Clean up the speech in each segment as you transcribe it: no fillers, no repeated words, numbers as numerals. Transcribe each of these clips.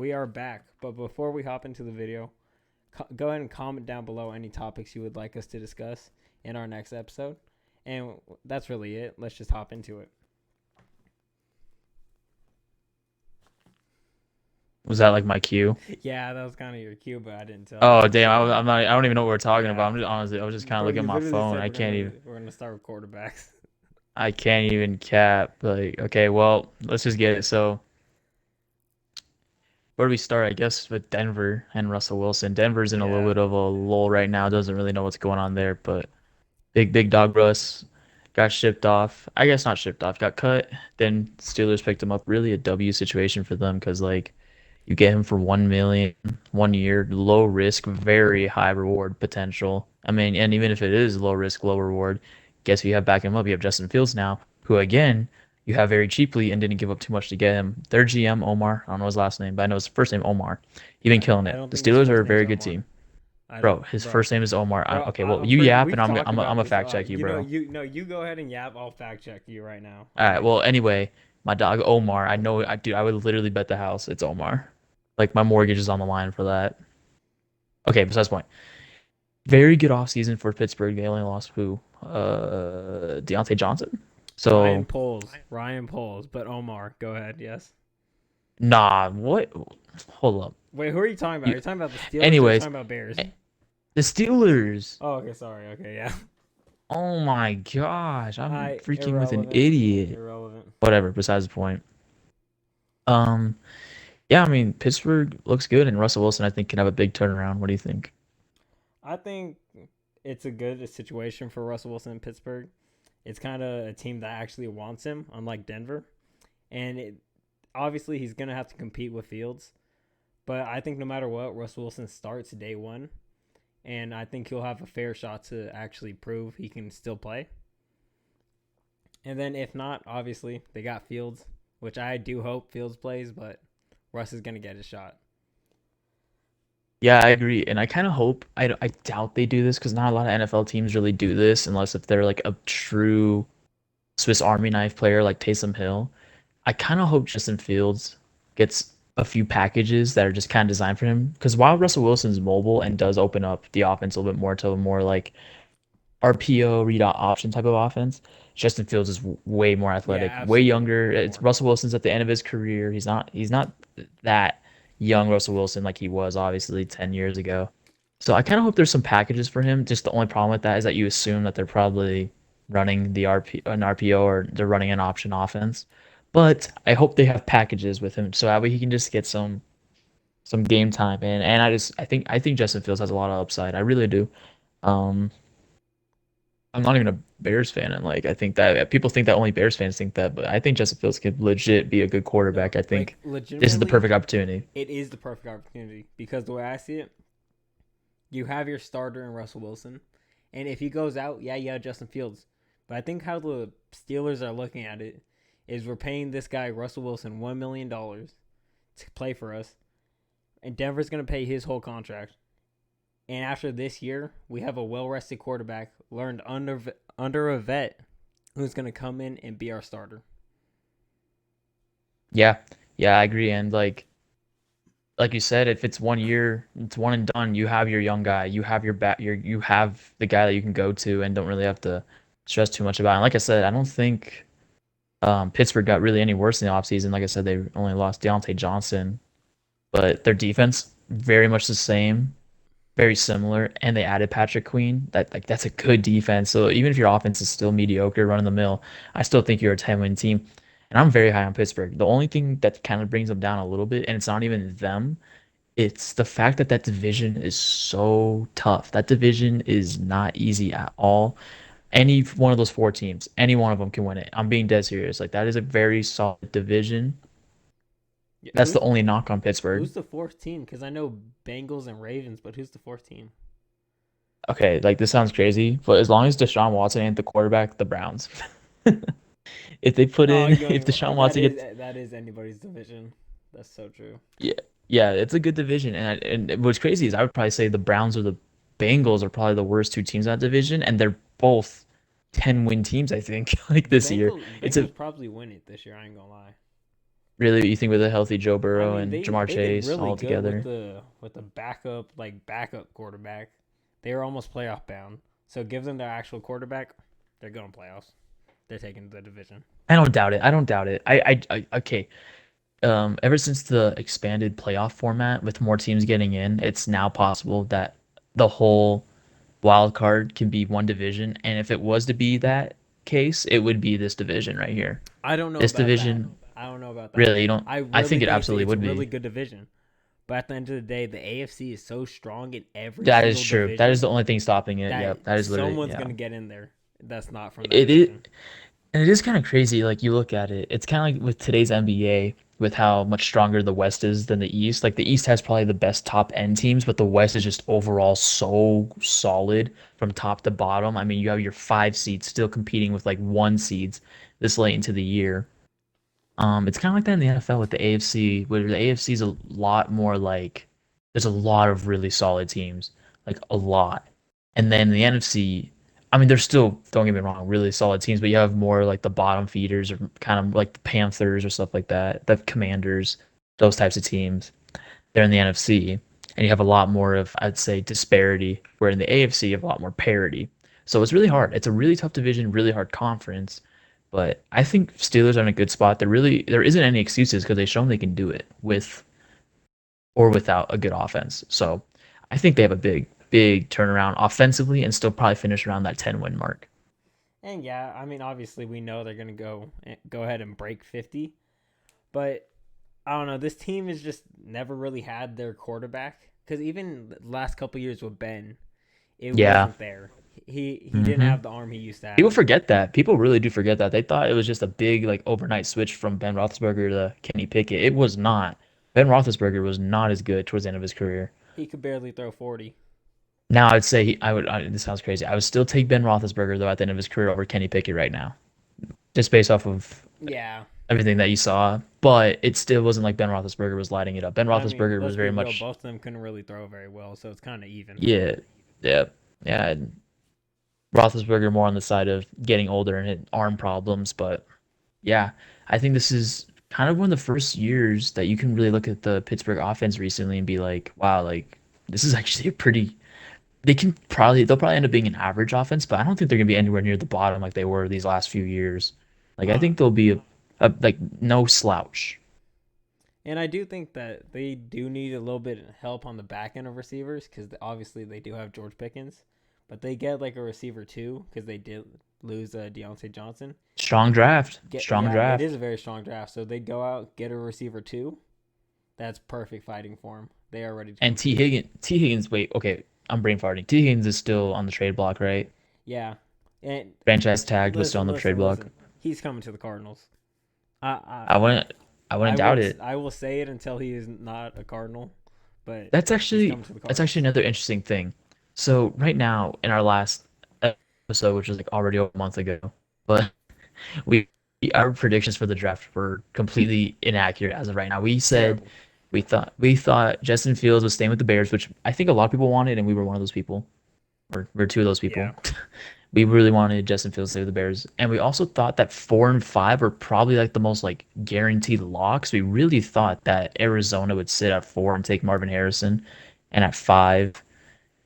we are back. But before we hop into the video, go ahead and comment down below any topics you would like us to discuss in our next episode. And that's really it. Let's just hop into it. Was that like my cue? Yeah, that was kind of your cue, but I didn't tell you. Oh damn, I'm not. I don't even know what we're talking about. Yeah, I'm just honestly, I was just kind of bro, looking at you my literally phone. said I can't even. we're gonna start with quarterbacks. I can't even cap. Like, okay, well, let's just get it. So, where do we start? I guess with Denver and Russell Wilson. Denver's in a little Yeah, bit of a lull right now. Doesn't really know what's going on there, but big dog Russ got shipped off. I guess not shipped off. Got cut. Then Steelers picked him up. Really a W situation for them because like you get him for 1 million 1 year, low risk, very high reward potential. I mean, and even if it is low risk, low reward, guess who you have backing him up? You have Justin Fields now, who again you have very cheaply and didn't give up too much to get him. Their GM Omar, I don't know his last name, but I know his first name Omar. He's been killing I it. don't The think his Steelers are first a name's very good Omar. team, bro. His Bro, first name is Omar. bro. Okay, well you Pretty. yap We've and I'm talked I'm I'm about a this. fact check you, bro. You go ahead and yap. I'll fact check you right now. All I'll right. make Well, it. anyway, my dog Omar. I know. I would literally bet the house it's Omar. Like my mortgage is on the line for that. Okay. Besides the point. Very good offseason for Pittsburgh. They only lost who? Deontay Johnson. So Ryan Poles, but Omar. Go ahead. Yes. nah. What? Hold up. Wait, who are you talking about? Are You. you talking about the Steelers or are you Anyways, talking about Bears? eh, the Steelers. Oh, okay. Sorry. Okay, yeah. Oh my gosh. I'm freaking with an Irrelevant. idiot. Irrelevant. Whatever. Besides the point. Um. Yeah. I mean, Pittsburgh looks good, and Russell Wilson I think can have a big turnaround. What do you think? I think it's a good situation for Russell Wilson in Pittsburgh. It's kind of a team that actually wants him, unlike Denver. And obviously, he's going to have to compete with Fields. But I think no matter what, Russell Wilson starts day one. And I think he'll have a fair shot to actually prove he can still play. And then if not, obviously, they got Fields, which I do hope Fields plays, but Russ is going to get his shot. Yeah, I agree, and I kind of hope I doubt they do this because not a lot of NFL teams really do this unless if they're like a true Swiss Army knife player like Taysom Hill. I kind of hope Justin Fields gets a few packages that are just kind of designed for him because while Russell Wilson's mobile and does open up the offense a little bit more to a more like RPO read option type of offense, Justin Fields is way more Yeah, athletic, way absolutely. younger. Way It's more. Russell Wilson's at the end of his career. He's not that young Russell Wilson like he was obviously 10 years ago. So I kind of hope there's some packages for him. Just the only problem with that is that you assume that they're probably running an RPO or they're running an option offense. But I hope they have packages with him so that way he can just get some game time and I think Justin Fields has a lot of upside. I really do. Um I'm not even a Bears fan, and like I think that people think that only Bears fans think that, but I think Justin Fields could legit be a good No, quarterback. I like think this is the legitimately, perfect opportunity. it is the perfect opportunity because the way I see it, you have your starter in Russell Wilson, and if he goes out, yeah, you have Justin Fields. But I think how the Steelers are looking at it is we're paying this guy Russell Wilson $1 million to play for us, and Denver's gonna pay his whole contract. And after this year, we have a well-rested quarterback, learned under a vet, who's gonna come in and be our starter. Yeah, yeah, I agree. And like you said, if it's 1 year, it's one and done. You have your young guy, you have you have the guy that you can go to and don't really have to stress too much about. And like I said, I don't think Pittsburgh got really any worse in the offseason. Like I said, they only lost Deontay Johnson, but their defense very much the same, very similar, and they added Patrick Queen. That's a good defense. So even if your offense is still mediocre, run of the mill, I still think you're a 10-win team. And I'm very high on Pittsburgh. The only thing that kind of brings them down a little bit, and it's not even them, it's the fact that that division is so tough. That division is not easy at all. Any one of those four teams, any one of them can win it. I'm being dead serious. Like that is a very solid division. Yeah, That's the only knock on Pittsburgh. who's the fourth team? Because I know Bengals and Ravens, but who's the fourth team? Okay, like this sounds crazy, but as long as Deshaun Watson ain't the quarterback, the Browns. If they put Oh, in, you if Deshaun that Watson is gets, that is anybody's division. That's so true. yeah, yeah, it's a good division. And what's crazy is I would probably say the Browns or the Bengals are probably the worst two teams in that division, and they're both 10-win teams. I think like The this year, Bengals it's a Bengals probably win it this year. I ain't gonna lie. Really, you think with a healthy Joe I Burrow mean, and they Jamar they did Chase really all good together? with the backup quarterback. They were almost playoff bound. So give them their actual quarterback, they're going playoffs. They're taking the division. I don't doubt it. I don't doubt it. Okay. Ever since the expanded playoff format with more teams getting in, it's now possible that the whole wild card can be one division. And if it was to be that case, it would be this division right here. I don't know This about that. division, I don't know about that. really, you don't. I I really think it think absolutely it's a would really be. good division. But at the end of the day, the AFC is so strong in every That is single true. That is division the only thing stopping it. that Yep, that is literally, someone's yeah. gonna get in there. That's not from that It is, division. and it is kind of crazy. Like you look at it, it's kind of like with today's NBA, with how much stronger the West is than the East. Like the East has probably the best top end teams, but the West is just overall so solid from top to bottom. I mean, you have your 5 seeds still competing with like 1 seeds this late into the year. It's kind of like that in the NFL with the AFC, where the AFC is a lot more like there's a lot of really solid teams, like a lot. And then the NFC, I mean, there's still, don't get me wrong, really solid teams, but you have more like the bottom feeders or kind of like the Panthers or stuff like that, the Commanders, those types of teams. They're in the NFC, and you have a lot more of, I'd say, disparity, where in the AFC you have a lot more parity. So it's really hard. It's a really tough division, really hard conference. But I think Steelers are in a good spot. There isn't any excuses because they've shown they can do it with or without a good offense. So I think they have a big turnaround offensively and still probably finish around that 10-win mark. And yeah, I mean, obviously we know they're gonna go ahead and break 50, but I don't know. This team has just never really had their quarterback because even the last couple years with Ben, it Yeah. wasn't there. He didn't hmm have the arm he used to People have. forget that. People really do forget that. They thought it was just a big like overnight switch from Ben Roethlisberger to Kenny Pickett. It was not. Ben Roethlisberger was not as good towards the end of his career. He could barely throw 40. Now I'd say this sounds crazy. I would still take Ben Roethlisberger though at the end of his career over Kenny Pickett right now, just based off of Yeah, everything that you saw. But it still wasn't like Ben Roethlisberger was lighting it up. Ben I mean, Roethlisberger was let's be very real. much, Both of them couldn't really throw very well, so it's kind of even. yeah, yeah, yeah. And Roethlisberger more on the side of getting older and hit arm problems. But yeah, I think this is kind of one of the first years that you can really look at the Pittsburgh offense recently and be like, wow, like this is actually a pretty. They'll probably end up being an average offense, but I don't think they're gonna be anywhere near the bottom like they were these last few years. Like I Uh, think they'll be a like no slouch. and I do think that they do need a little bit of help on the back end of receivers because obviously they do have George Pickens, but they get like a receiver too because they did lose Deontay Johnson. Strong draft. Strong Yeah, it is draft. a very strong draft. So they go out get a receiver too. That's perfect fighting for him. They are ready to And compete. T Higgins, wait, okay, I'm brain farting. T Higgins is still on the trade block, right? Yeah, and Franchise tagged, but still on listen, the trade listen, block. listen. He's coming to the Cardinals. I I wouldn't I I wouldn't doubt will it. I will say it until he is not a Cardinal, but That's he's actually coming to the that's actually Cardinals. another interesting thing. So right now in our last episode, which was like already a month ago, but we our predictions for the draft were completely inaccurate as of right now. We said Terrible. we thought Justin Fields was staying with the Bears, which I think a lot of people wanted, and we were one of those people. Or we're two of those people. Yeah. We really wanted Justin Fields to stay with the Bears, and we also thought that 4 and 5 were probably like the most like guaranteed locks. We really thought that Arizona would sit at 4 and take Marvin Harrison, and at 5,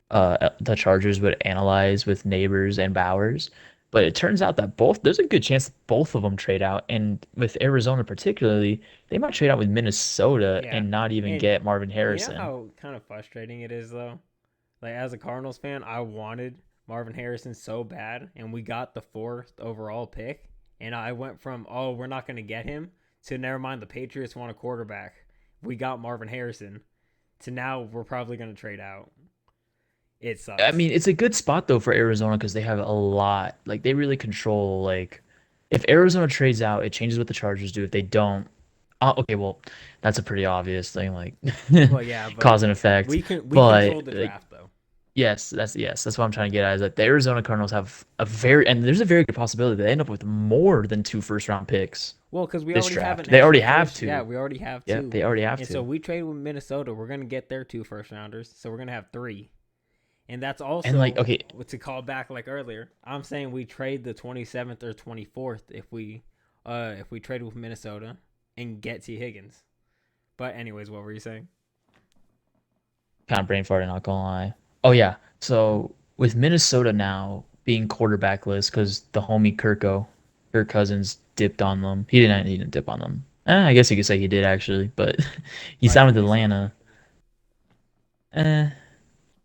the Chargers would analyze with Neighbors and Bowers. But it turns out that there's a good chance that both of them trade out, and with Arizona particularly, they might trade out with Minnesota Yeah. and not even And get Marvin you know Harrison. how kind of frustrating it is though? Like as a Cardinals fan, I wanted Marvin Harrison so bad and we got the 4th overall pick and I went from oh, we're not going to get him to never mind the Patriots want a quarterback. We got Marvin Harrison to now we're probably going to trade out. It I sucks. mean, it's a good spot though for Arizona because they have a lot. Like they really control. Like if Arizona trades out, it changes what the Chargers do. If they don't, okay, well, that's a pretty obvious thing, like Well, yeah, but cause and effect. we control But the like, draft though. yes, that's what I'm trying to get at. Is that the Arizona Cardinals have there's a very good possibility they end up with more than 2 first-round picks Well, because we this already have draft. an They extra already have first. Yeah, to. we already have Yeah, two. they already have And so to. we trade with Minnesota. We're going to get their 2 first rounders. So we're going to have three. And that's And like, also okay, to call back like earlier. I'm saying we trade the 27th or 24th if we trade with Minnesota. and get T. Higgins. But anyways, what were you saying? Kind of brain farting, not gonna lie. Oh yeah. So with Minnesota now being quarterbackless because the homie Kirk Cousins dipped on them. He didn't dip on them. I guess you could say he did actually, but he signed with Rightfully so. Atlanta. Eh,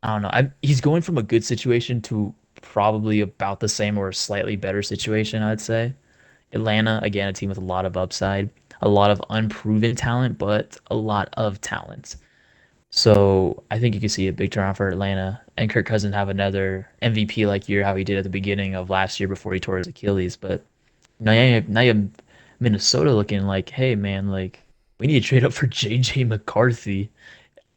I don't know. He's going from a good situation to probably about the same or a slightly better situation, I'd say. Atlanta, again, a team with a lot of upside, a lot of unproven talent, but a lot of talent. So I think you can see a big turnaround for Atlanta and Kirk Cousins have another MVP like year how he did at the beginning of last year before he tore his Achilles. But now you have Minnesota looking like, hey man, like we need to trade up for JJ McCarthy.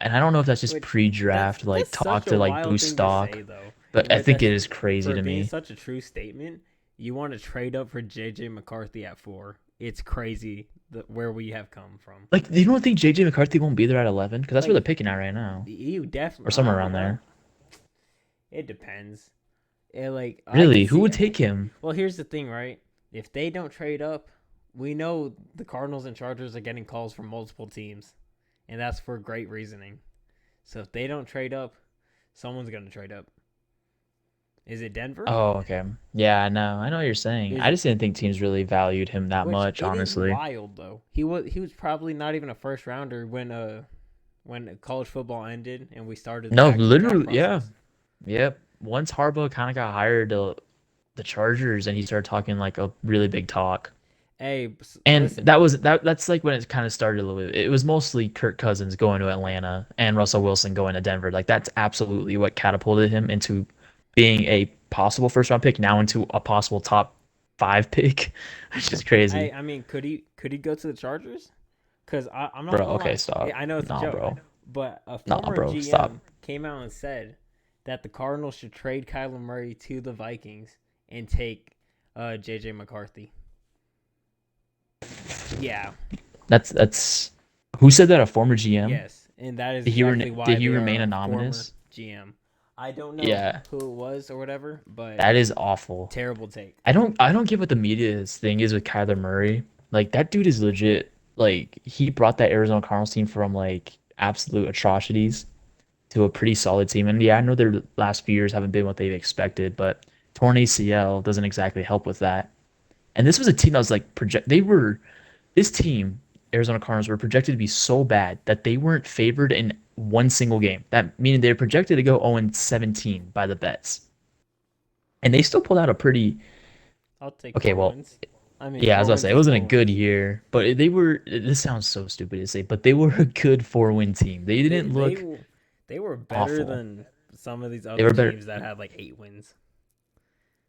And I don't know if that's just Which that's pre-draft like that's talk such a to like wild boost thing to stock, say though. but I But think that's it is crazy for to being me. such a true statement. You want to trade up for JJ McCarthy at 4. It's crazy where we have come from. Like, you don't think JJ McCarthy won't be there at 11? Because that's where they're Like picking at right now, you or definitely somewhere around there. it depends. Like I could Really, who see. would take him? Well, here's the thing, right? If they don't trade up, we know the Cardinals and Chargers are getting calls from multiple teams, and that's for great reasoning. So if they don't trade up, someone's gonna trade up. Is it Denver? Oh, okay. Yeah, I know what you're saying. Is I just didn't think teams really valued him that which much, it is honestly. wild though. He was probably not even a first rounder when college football ended and we started the No, actual draft literally, yeah. process. Yep. Once Harbaugh kind of got hired to the Chargers and he started talking like a really big talk. Hey, And listen. that's like when it kind of started a little bit. It was mostly Kirk Cousins going to Atlanta and Russell Wilson going to Denver. Like that's absolutely what catapulted him into being a possible first round pick, now into a possible top 5 pick, which is crazy. I mean, could he go to the Chargers? Because I'm not Bro, gonna okay, lie. stop. I know it's a Nah, joke, bro. but a Nah, former bro, stop. GM came out and said that the Cardinals should trade Kyler Murray to the Vikings and take JJ McCarthy. Yeah, That's who said that? A former GM? yes, and that is Did he exactly did why he they remain are a former anonymous? GM. I don't know Yeah, who it was or whatever, but that is awful. terrible take. I don't get what the media's thing is with Kyler Murray. Like that dude is legit. Like he brought that Arizona Cardinals team from like absolute atrocities to a pretty solid team. And yeah, I know their last few years haven't been what they've expected, but torn ACL doesn't exactly help with that. And this was a team that was like project. This team, Arizona Cardinals, were projected to be so bad that they weren't favored in one single game. That meaning they were projected to go 0-17 by the bets, and they still pulled out a pretty I'll take okay. four Well, wins. I mean, yeah, I was four gonna wins say it is wasn't a four good wins. year, but they were. This sounds so stupid to say, but they were a good 4-win team. They They didn't they look they were better awful. than some of these They other were better, teams that had like 8 wins.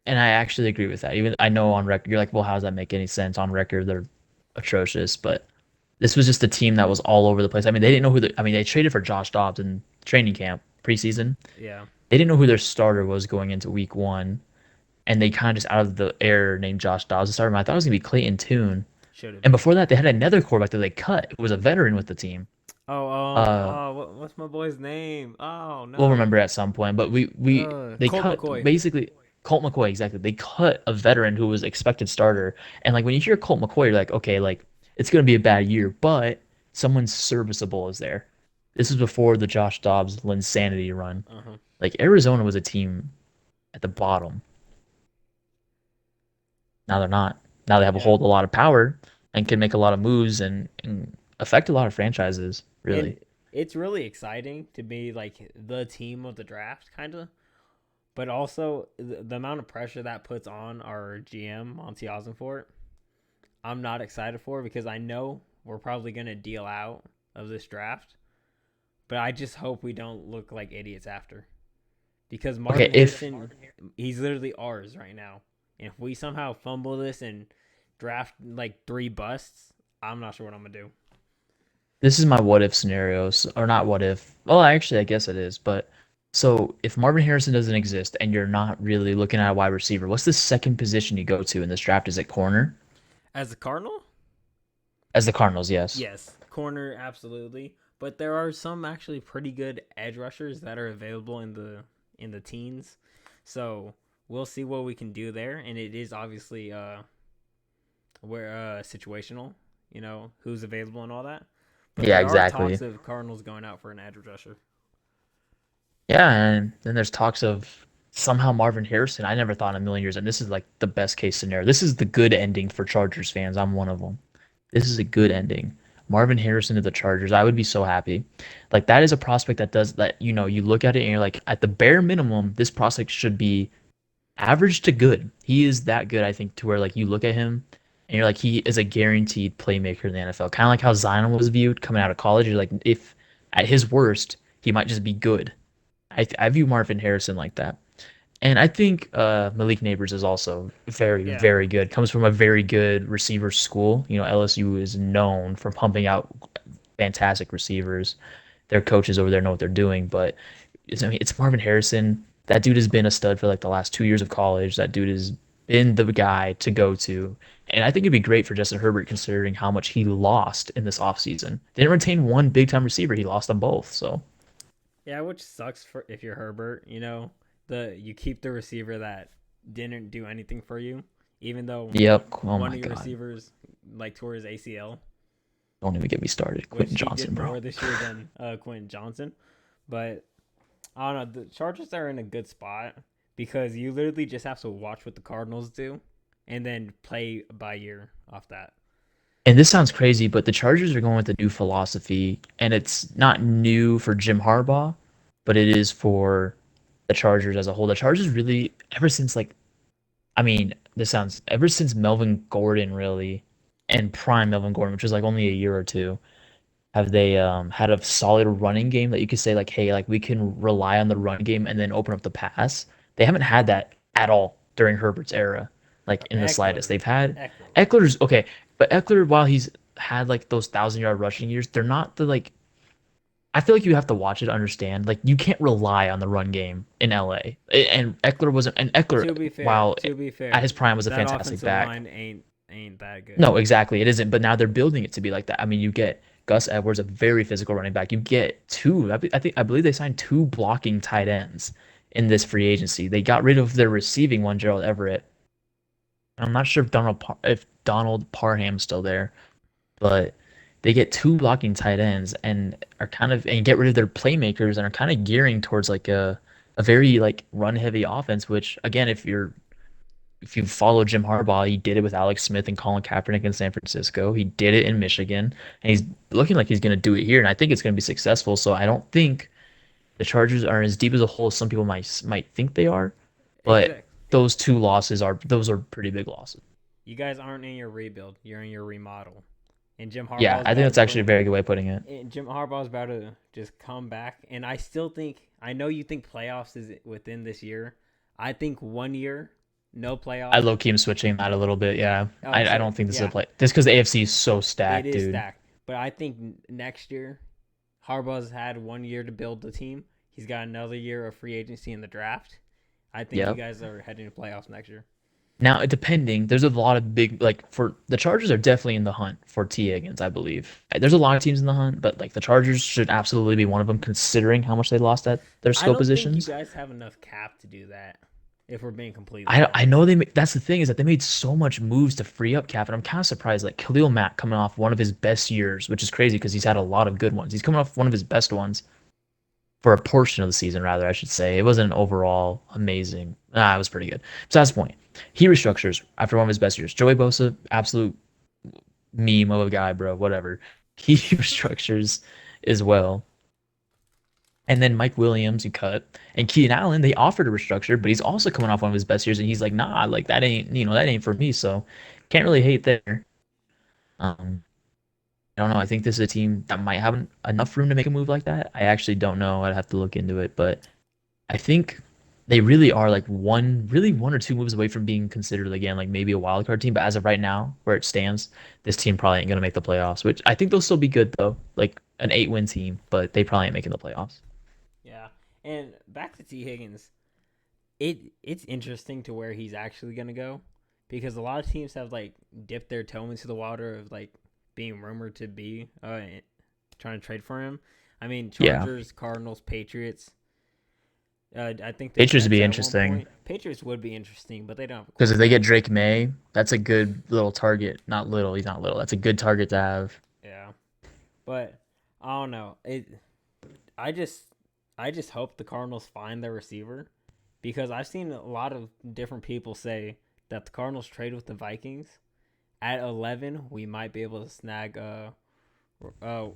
and I actually agree with that. Even I know on record, you're like, well, how does that make any sense? On record, they're atrocious, but this was just a team that was all over the place. I mean, they didn't know I mean, they traded for Josh Dobbs in training camp preseason. Yeah, They didn't know who their starter was going into week one, and they kind of just out of the air named Josh Dobbs to start him. I thought it was gonna be Clayton Tune, should have and been. before that, they had another quarterback that they cut. It was a veteran with the team. Uh, What's my boy's name? Oh we'll no. remember at some point, but we they Colt cut McCoy. basically Colt McCoy exactly. They cut a veteran who was expected starter, and like when you hear Colt McCoy, you're like, okay, like it's gonna be a bad year, but someone serviceable is there. This is before the Josh Dobbs insanity run. Uh huh. Like Arizona was a team at the bottom. Now they're not. Now they have a Yeah, hold a lot of power and can make a lot of moves and affect a lot of franchises. and Really. it's really exciting to be like the team of the draft, kind of. But also the amount of pressure that puts on our GM Monty Ossenfort, I'm not excited for because I know we're probably gonna deal out of this draft. But I just hope we don't look like idiots after. Because Okay, Marvin if Harrison, he's literally ours right now. And if we somehow fumble this and draft like 3 busts, I'm not sure what I'm gonna do. this is my what if scenarios, or not what if. Well, actually, I guess it is. But so if Marvin Harrison doesn't exist and you're not really looking at a wide receiver, what's the second position you go to in this draft? Is it corner? As a Cardinal, As the Cardinals, yes. yes, corner absolutely. But there are some actually pretty good edge rushers that are available in the teens. So we'll see what we can do there. And it is obviously where situational. who's available and all that. But Yeah, there are exactly. talks of Cardinals going out for an edge rusher. Yeah, and then there's talks of somehow Marvin Harrison. I never thought in a million years, and this is like the best case scenario. This is the good ending for Chargers fans. I'm one of them. This is a good ending. Marvin Harrison to the Chargers. I would be so happy. Like that is a prospect that does that. You look at it and you're like, at the bare minimum, this prospect should be average to good. He is that good, I think, to where like you look at him and you're like, he is a guaranteed playmaker in the NFL. Kind of like how Zion was viewed coming out of college. You're like, if at his worst, he might just be good. I view Marvin Harrison like that. And I think Malik Neighbors is also very, Yeah. very good. Comes from a very good receiver school. LSU is known for pumping out fantastic receivers. Their coaches over there know what they're doing. But it's Marvin Harrison. That dude has been a stud for like the last 2 years of college. That dude has been the guy to go to. And I think it'd be great for Justin Herbert considering how much he lost in this offseason. They didn't retain one big time receiver. He lost them both. So Yeah, which sucks for if you're Herbert. You keep the receiver that didn't do anything for you, even though yep. Oh one my of your God. receivers like tore his ACL, Don't even get me started. which Quentin he did Johnson, bro. more this year than Quentin Johnson. But I don't know. The Chargers are in a good spot because you literally just have to watch what the Cardinals do, and then play by ear off that. And this sounds crazy, but the Chargers are going with a new philosophy, and it's not new for Jim Harbaugh, but it is for the Chargers as a whole. The Chargers really, ever since this sounds ever since Melvin Gordon really, and prime Melvin Gordon, which was like only a year or two, have they had a solid running game that you could say like, hey, like we can rely on the run game and then open up the pass. They haven't had that at all during Herbert's era, like in the slightest. Eckler, They've had Eckler. Eckler's okay, but Eckler, while he's had like those 1,000 yard rushing years, they're not the like. I feel like you have to watch it to understand. Like you can't rely on the run game in LA. And Eckler wasn't. And Eckler, To be fair, while to be at fair, his prime was a that fantastic offensive back. line ain't that good. No, exactly. It isn't. But now they're building it to be like that. I mean, you get Gus Edwards, a very physical running back. You get two. I believe they signed two blocking tight ends in this free agency. They got rid of their receiving one, Gerald Everett. I'm not sure if Donald Parham's still there, but they get two blocking tight ends and are kind of and get rid of their playmakers and are kind of gearing towards like a very like run heavy offense. Which again, if you follow Jim Harbaugh, he did it with Alex Smith and Colin Kaepernick in San Francisco. He did it in Michigan, and he's looking like he's going to do it here. And I think it's going to be successful. So I don't think the Chargers are as deep as a hole as some people might think they are. But Exactly. those two losses are pretty big losses. You guys aren't in your rebuild. You're in your remodel. And Jim Yeah, Harbaugh's I think about to that's actually a boom. very good way of putting it. And Jim Harbaugh's about to just come back. And I still think I know you think playoffs is within this year. I think 1 year, no I playoffs. low key am switching that a little bit. Yeah, Oh, I so don't think this is a yeah, play. Just because the AFC is so it stacked, is dude. stacked. But I think next year, Harbaugh's had 1 year to build the team. He's got another year of free agency in the draft. I think you Yep. guys are heading to playoffs next year. Now, depending, there's a lot of big like for the Chargers are definitely in the hunt for T Higgins, I believe. There's a lot of teams in the hunt, but like the Chargers should absolutely be one of them, considering how much they lost at their I skill don't think you positions. guys have enough cap to do that. If we're being completely I honest. know that's the thing is that they made so much moves to free up cap, and I'm kind of surprised. Like Khalil Mack coming off one of his best years, which is crazy because he's had a lot of good ones. He's coming off one of his best ones for a portion of the season, rather, I should say. It wasn't overall amazing. It was pretty good. Besides the point, he restructures after one of his best years. Joey Bosa, absolute meme of a guy, bro. Whatever. He restructures as well. And then Mike Williams, you cut. And Keenan Allen, they offered a restructure, but he's also coming off one of his best years, and he's like, nah, like that ain't for me. So can't really hate there. Um, I don't know. I think this is a team that might have enough room to make a move like that. I actually don't know. I'd have to look into it, but I think they really are like one or two moves away from being considered again like maybe a wild card team. But as of right now, where it stands, this team probably ain't gonna make the playoffs. Which I think they'll still be good though, like an 8-win team, but they probably ain't making the playoffs. Yeah. And back to T. Higgins. It's interesting to where he's actually gonna go. Because a lot of teams have like dipped their toe into the water of like being rumored to be trying to trade for him. I mean Yeah, Chargers, Cardinals, Patriots. I think the Patriots would Jets be at one interesting point. Patriots would be interesting, but they don't have a because if they quarterback. get Drake May, that's a good little target. Not little, he's not little. That's a good target to have. Yeah, but I don't know. I just, I just hope the Cardinals find their receiver because I've seen a lot of different people say that the Cardinals trade with the Vikings at 11. We might be able to snag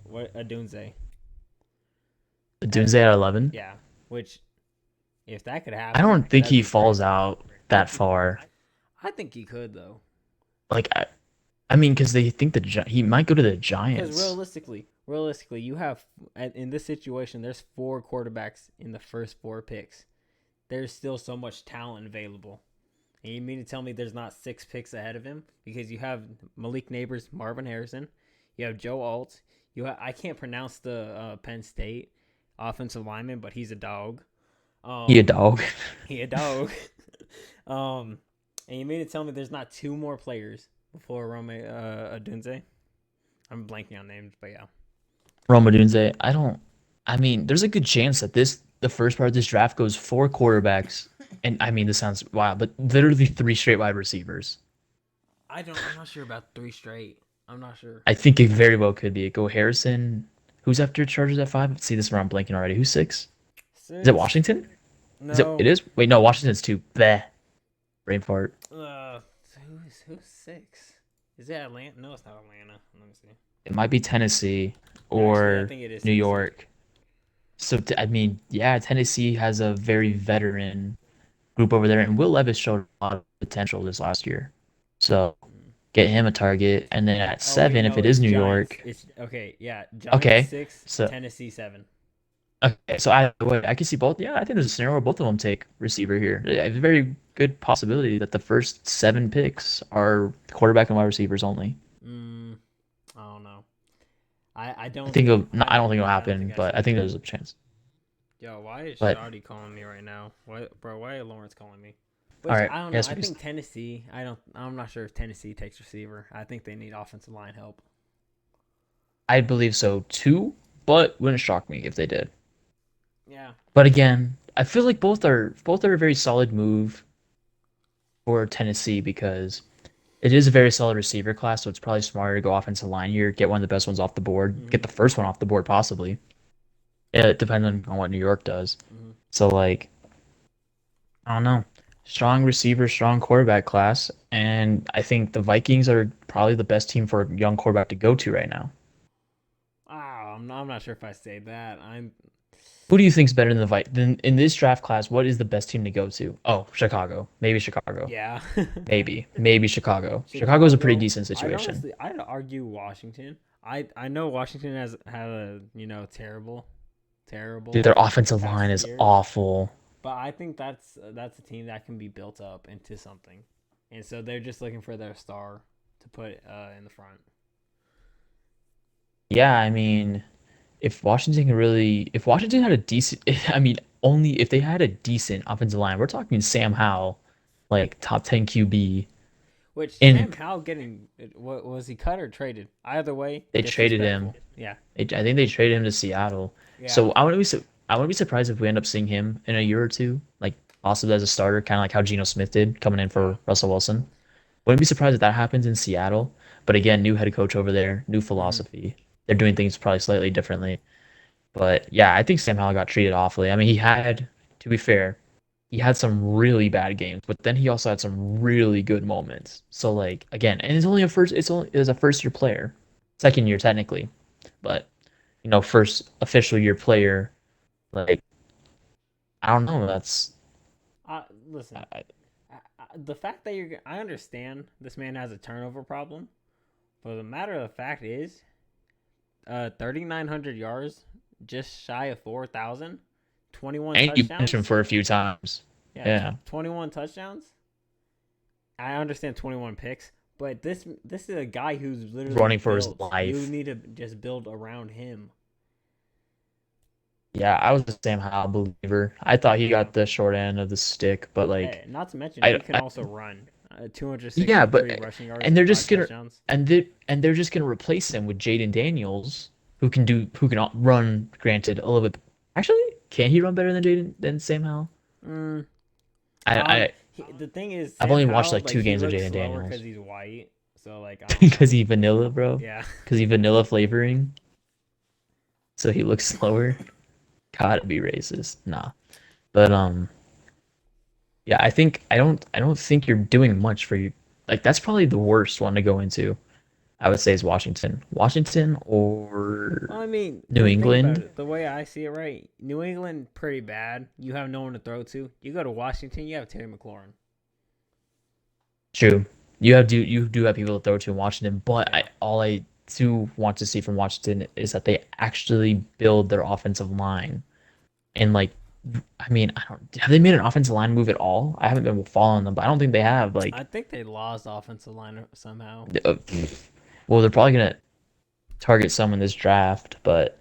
what a Dunze. At Doomsday at 11. Yeah, which if that could I happen, don't think that'd he be falls crazy. out I that think far. I think he could though. Like I mean, because they think he might go to the Because Giants. realistically, you have in this situation, there's four quarterbacks in the first four picks. There's still so much talent available. And you mean to tell me there's not six picks ahead of him? Because you have Malik Neighbors, Marvin Harrison, you have Joe Alt. I can't pronounce the Penn State offensive lineman, but he's a dog. He a Um, dog. he a dog. um, and you mean to tell me there's not two more players before Rome Adunze? I'm blanking on names, but yeah. Roma Doomsday. I don't. I mean, there's a good chance that the first part of this draft goes four quarterbacks, and I mean this sounds wild, but literally three straight wide receivers. I'm not sure about three straight. I'm not sure. I think it very well could be. Go Harrison. Who's after Chargers at 5? See, this is where I'm blanking already. Who's 6? Is it Six? Washington? Is it? No. It is. Wait, no. Washington's 2. Bleh. Brain fart. Who's six? Is it Atlanta? No, it's not Atlanta. Let me see. It might be Tennessee Actually, I or think it is New Tennessee. York. So I mean, yeah, Tennessee has a very veteran group over there, and Will Levis showed a lot of potential this last year. So Hmm. get him a target, and then at Oh wait, 7, if no, it is it's New Giants. York, It's okay. Yeah, Giants okay. 6, So Tennessee 7. so I can see both. Yeah, I think there's a scenario where both of them take receiver here. Yeah, it's a very good possibility that the first 7 picks are quarterback and wide receivers only. Mm, I don't know. I I don't think think I don't think it'll I don't think happen, I but I see think it. there's a chance. Yo, why is But Shoddy calling me right now? What, bro? Why is Lawrence calling me? all Which right, I don't know. yes, I think Tennessee. I don't. I'm not sure if Tennessee takes receiver. I think they need offensive line help. I believe so too, but wouldn't shock me if they did. Yeah. But again, I feel like both are a very solid move for Tennessee because it is a very solid receiver class, so it's probably smarter to go offensive line here, get one of the best ones off the board, get Hmm. the first one off the board possibly. Yeah, it depends on what New York does. Hmm. So like, I don't know. Strong receiver, strong quarterback class, and I think the Vikings are probably the best team for a young quarterback to go to right now. Wow. I'm not sure if I say that. I'm. Who do you think's better than the Vikings? Then in this draft class, what is the best team to go to? Oh, Chicago. Maybe Chicago. Yeah. Maybe Chicago. Chicago's a pretty Chicago. decent situation. I'd argue Washington. I know Washington has had a Dude, terrible their offensive past line few is years. awful. But I think that's a team that can be built up into something, and so they're just looking for their star to put in the front. Yeah, I mean, if Washington had a decent, I mean, only if they had a decent offensive line, we're talking Sam Howell, like top 10 QB. Which Sam And Howell getting what was he cut or traded? Either way, they traded him. disrespectful. Yeah, I think they traded him to Seattle. yeah. So I wouldn't be surprised if we end up seeing him in a year or two, like possibly as a starter, kind of like how Geno Smith did coming in Yeah. for Russell Wilson. Wouldn't be surprised if that happens in Seattle. But again, new head coach over there, new Hmm. philosophy. They're doing things probably slightly differently. But yeah, I think Sam Howell got treated awfully. I mean, to be fair, he had some really bad games, but then he also had some really good moments. So like again, and it's a first year player, second year technically, but first official year player. Like I don't know, that's Listen, I, the fact that I understand this man has a turnover problem, but the matter of the fact is, 3,900 yards, just shy of 4,000, 21 and you mentioned touchdowns. for a few times. Yeah, Yeah, 21 touchdowns. I understand 21 picks, but this is a guy who's literally running for his built. You life. need to just build around him. Yeah, I was a Sam Howell believer. I thought he Yeah. got the short end of the stick, but like Not to mention he I, can I also run. yeah, 263 but rushing yards and and they're five just gonna touchdowns. they're just gonna replace him with Jaden Daniels, who can run. Granted, a little bit. Actually, can he run better than Jaden than Sam Howell? Mm, I I the thing is, I've Sam only watched Howell, like like two he games of looks Jaden slower because Daniels he's white. So like I don't know. because he vanilla, bro. Yeah. Because he vanilla flavoring, so he looks slower. Gotta be racist. Nah, but yeah, I don't think you're doing much for you. Like that's probably the worst one to go into. I would say is Washington. Washington or Well, I mean, New think about England. it. The way I see it, right? New England pretty bad. You have no one to throw to. You go to Washington, you have Terry McLaurin. True. You do have people to throw to in Washington, but Yeah. I do want to see from Washington is that they actually build their offensive line. And like I mean, I don't have they made an offensive line move at all? I haven't been following them, but I don't think they have. I Like, think they lost offensive line somehow. uh, well, they're probably gonna target some in this draft, but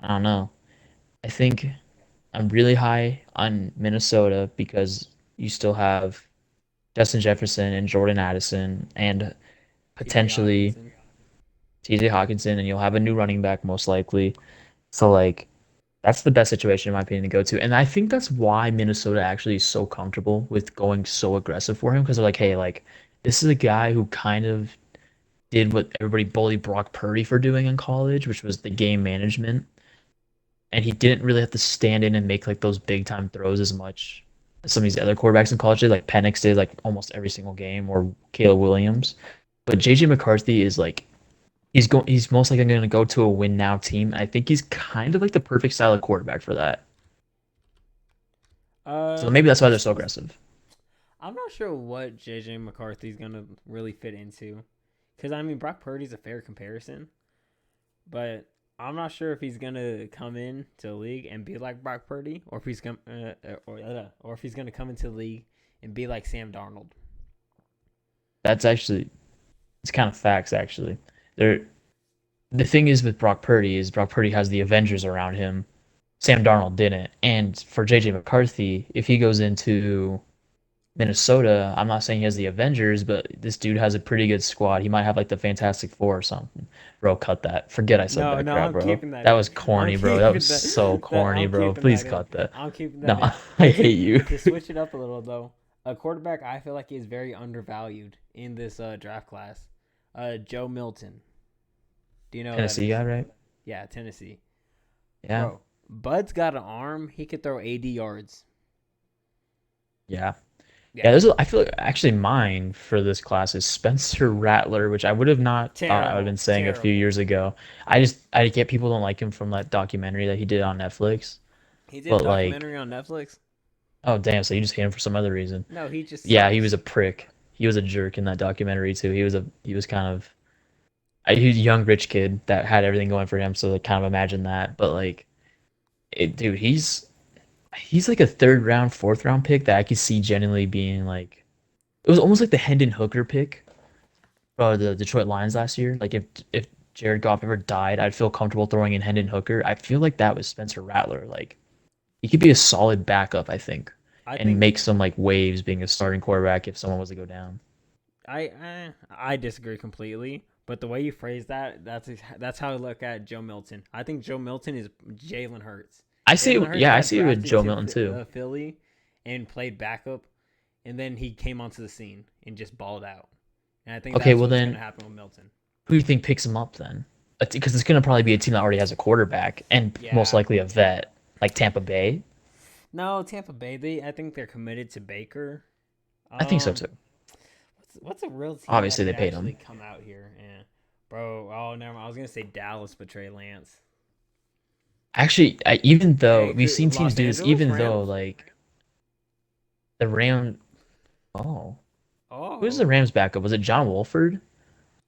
I don't know. I think I'm really high on Minnesota because you still have Justin Jefferson and Jordan Addison and TJ potentially Hawkinson. TJ Hawkinson, and you'll have a new running back most likely. So like that's the best situation in my opinion to go to. And I think that's why Minnesota actually is so comfortable with going so aggressive for him because they're like, hey, like this is a guy who kind of did what everybody bullied Brock Purdy for doing in college, which was the game management. And he didn't really have to stand in and make like those big time throws as much as some of these other quarterbacks in college did. Like Penix did like almost every single game, or Caleb Williams. But JJ McCarthy is like he's most likely going to go to a win now team. I think he's kind of like the perfect style of quarterback for that. So Uh, maybe that's why they're so aggressive. I'm not sure what JJ McCarthy's gonna really fit into, because I mean Brock Purdy's a fair comparison, but I'm not sure if he's gonna come in to the league and be like Brock Purdy, or if he's or if he's gonna come into the league and be like Sam Darnold. That's actually it's kind of facts actually. There the thing is with Brock Purdy is Brock Purdy has the Avengers around him. Sam Darnold didn't. And for JJ McCarthy, if he goes into Minnesota, I'm not saying he has the Avengers, but this dude has a pretty good squad. He might have like the Fantastic Four or something. Bro, cut that. Forget I said No, that no, crap, I'm bro. keeping that That in. was I'm corny, bro. That was keeping so corny, I'm bro. keeping Please that in. cut that. I'm keeping that No, in. I But hate you. to switch it up a little though, a quarterback I feel like is very undervalued in this draft class. Joe Milton. Do you know who that Tennessee is? guy, right? Yeah, Tennessee. Yeah. Bro, Bud's got an arm. He could throw 80 yards. Yeah. Yeah, Yeah. I feel like actually mine for this class is Spencer Rattler, which I would have not thought I would have been Terrible. saying a few Terrible. years ago. I get people don't like him from that documentary that he did on Netflix, He did a but like, documentary on Netflix. oh damn, so you just hate him for some other reason. No, he just Yeah, he sucks. was a prick. He was a jerk in that documentary too. He was kind of he was a young rich kid that had everything going for him, so like kind of imagine that. But like, dude, he's like a third round, fourth round pick that I could see genuinely being like it was almost like the Hendon Hooker pick for the Detroit Lions last year. Like if Jared Goff ever died, I'd feel comfortable throwing in Hendon Hooker. I feel like that was Spencer Rattler. Like he could be a solid backup, I think, I and think make some like waves being a starting quarterback if someone was to go down. I disagree completely. But the way you phrase that, that's how I look at Joe Milton. I think Joe Milton is Jalen Hurts. Jalen Hurts I got see it with drafted Joe to Milton too. Philly and played backup, and then he came onto the scene and just balled out. And I think Okay, that's well what's going to then happen with Milton. who do you think picks him up then? Because it's going to probably be a team that already has a quarterback and most Yeah. likely a vet, like Tampa Bay. No, Tampa Bay. I think they're committed to Baker. I think so Um, too. what's a real team that Obviously, they could paid actually him. come out here? And bro, oh never mind. I was gonna say Dallas, but Trey Lance. Actually, even though Hey, we've seen teams Los do this, Angeles even though Rams. like the Ram, oh, who's the Oh, Rams backup? Was it John Wolford? It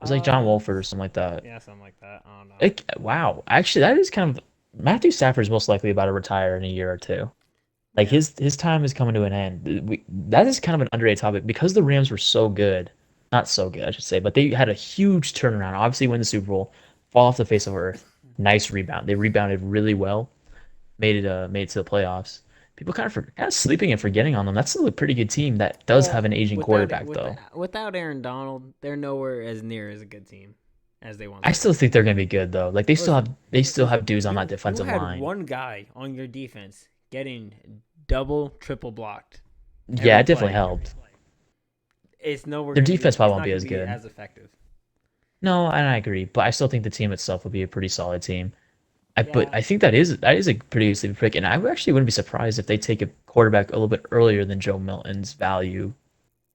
was like John uh, Wolford or something like that. yeah, something like that. I don't know. Like, wow, actually, that is kind of Matthew Stafford's most likely about to retire in a year or two. Like Yeah, his time is coming to an end. That is kind of an underrated topic because the Rams were so good, not so good, I should say, but they had a huge turnaround. Obviously, win the Super Bowl, fall off the face of earth. Nice rebound. They rebounded really well, made it to the playoffs. People kind of sleeping and forgetting on them. That's still a pretty good team that does have well, an aging quarterback though. without Aaron Donald, they're nowhere as near as a good team. as they once I were. still think they're gonna be good though. Like Listen, they still listen. have dudes on that You defensive had line. one guy on your defense getting double, triple blocked Yeah, every it definitely play. helped. It's nowhere Their gonna be. defense probably It's won't not be gonna as be good. as effective. No, and I agree, but I still think the team itself will be a pretty solid team. But Yeah. I think that is a pretty sleepy pick, and I actually wouldn't be surprised if they take a quarterback a little bit earlier than Joe Milton's value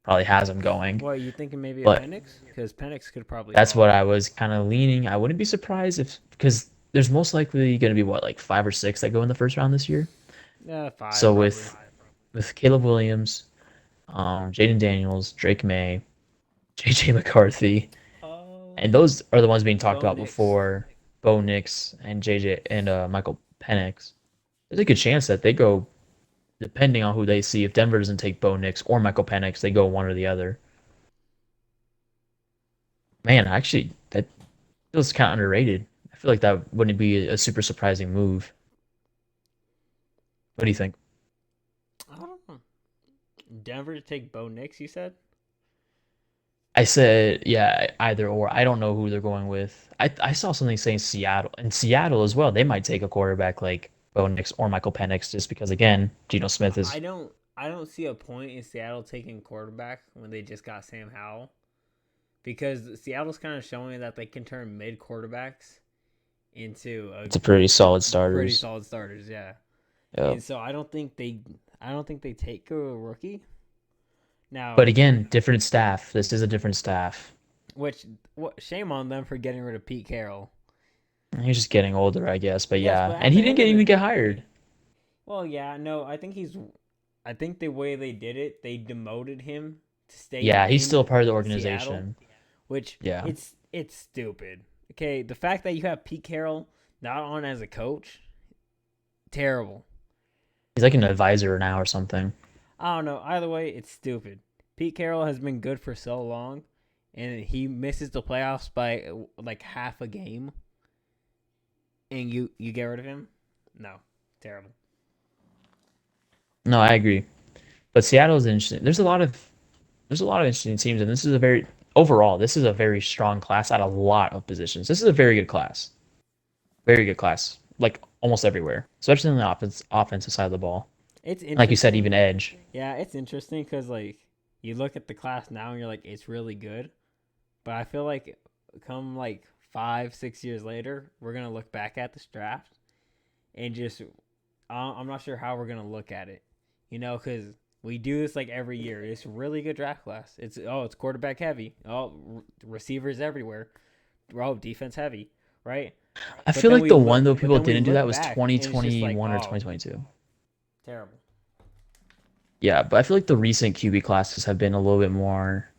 probably has him going. What you thinking? Maybe a But Penix? Because Penix could probably that's what fall. I was kind of leaning. I wouldn't be surprised if because there's most likely going to be what like 5 or 6 that go in the first round this year. Yeah, five So probably. with Caleb Williams, Jaden Daniels, Drake May, JJ McCarthy, and Oh, those are the ones being talked Bo about Nix. before Bo Nix and JJ and Michael Penix. There's a good chance that they go depending on who they see. If Denver doesn't take Bo Nix or Michael Penix, they go one or the other. Man, actually, that feels kind of underrated. I feel like that wouldn't be a super surprising move. What do you think? I don't know. Denver to take Bo Nix. You said. I said, yeah, either or. I don't know who they're going with. I saw something saying Seattle and Seattle as well. They might take a quarterback like Bo Nix or Michael Penix just because again, Geno Smith I is don't. I don't see a point in Seattle taking quarterback when they just got Sam Howell because Seattle's kind of showing that they can turn mid quarterbacks into it's a pretty solid pretty starters. solid starters. Yeah, Yep. and so I don't think they take a rookie But now. again, different staff. This is a different staff. Which what shame on them for getting rid of Pete Carroll. He's just getting older, I guess. But Yes, yeah, but at and the he didn't end of even the get hired. well, yeah, no, I think he's. I think the way they did it, they demoted him to stay Yeah, he's still a in part of the Seattle, organization. which Yeah, it's stupid. Okay, the fact that you have Pete Carroll not on as a coach, terrible. he's like an advisor now or something. I don't know. Either way, it's stupid. Pete Carroll has been good for so long, and he misses the playoffs by like half a game, and you get rid of him. No, terrible. No, I agree. But Seattle's interesting. There's a lot of interesting teams, and this is a very overall this is a very strong class at a lot of positions. This is a very good class, very good class, like almost everywhere, especially on the offensive side of the ball. It's Like you said, interesting. even edge. Yeah, it's interesting because like you look at the class now and you're like, it's really good. But I feel like come like 5, 6 years later, we're gonna look back at this draft and just I'm not sure how we're gonna look at it, because we do this like every year. It's a really good draft class. It's quarterback heavy. Receivers everywhere. Defense heavy, right? I But feel then like we the one look, though but people then we didn't do look that was back and it's just like, 2021 or oh, 2022. terrible. Yeah, but I feel like the recent QB classes have been a little bit more.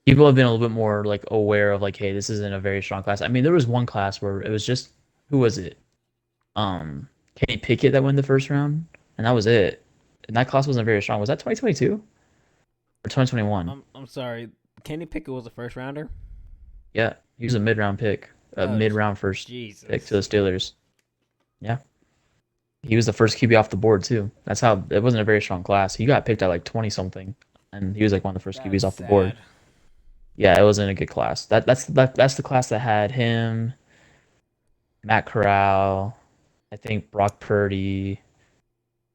People have been a little bit more like aware of like, hey, this isn't a very strong class. I mean, there was one class where it was just who was it? Kenny Pickett that won the first round, and that was it. And that class wasn't very strong. Was that 2022 or 2021? I'm sorry. Kenny Pickett was a first rounder. Yeah, he was a mid-round pick, a Oh, mid-round first pick to the Jesus. Steelers. Yeah, he was the first QB off the board too. That's how it wasn't a very strong class. He got picked at like 20 something, and he was like one of the first That's QBs off the board. sad. Yeah, it wasn't a good class. That's the class that had him, Matt Corral, I think Brock Purdy.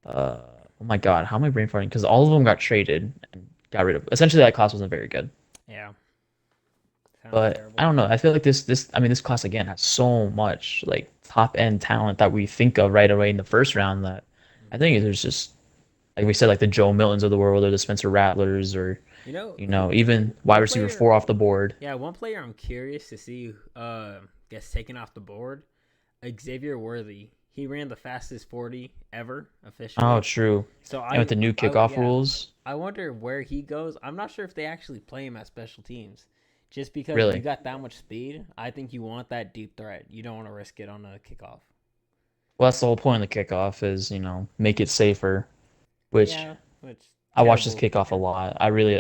Uh, oh my God, how am I brain farting? Because all of them got traded and got rid of. Essentially, that class wasn't very good. Yeah. Sounds But I terrible. don't know. I feel like this I mean this class again has so much like top end talent that we think of right away in the first round that I Hmm. think there's just like we said like the Joe Miltons of the world or the Spencer Rattlers or even wide One receiver player. 4 off the board. Yeah, one player I'm curious to see gets taken off the board. Xavier Worthy. He ran the fastest 40 ever Oh, officially. true. So And with the new kickoff yeah, rules, I wonder where he goes. I'm not sure if they actually play him at special teams. Just because you really. got that much speed, I think you want that deep threat. You don't want to risk it on a kickoff. Well, that's the whole point of the kickoff is, make it safer, which Yeah, which I watched this terrible, kickoff a lot.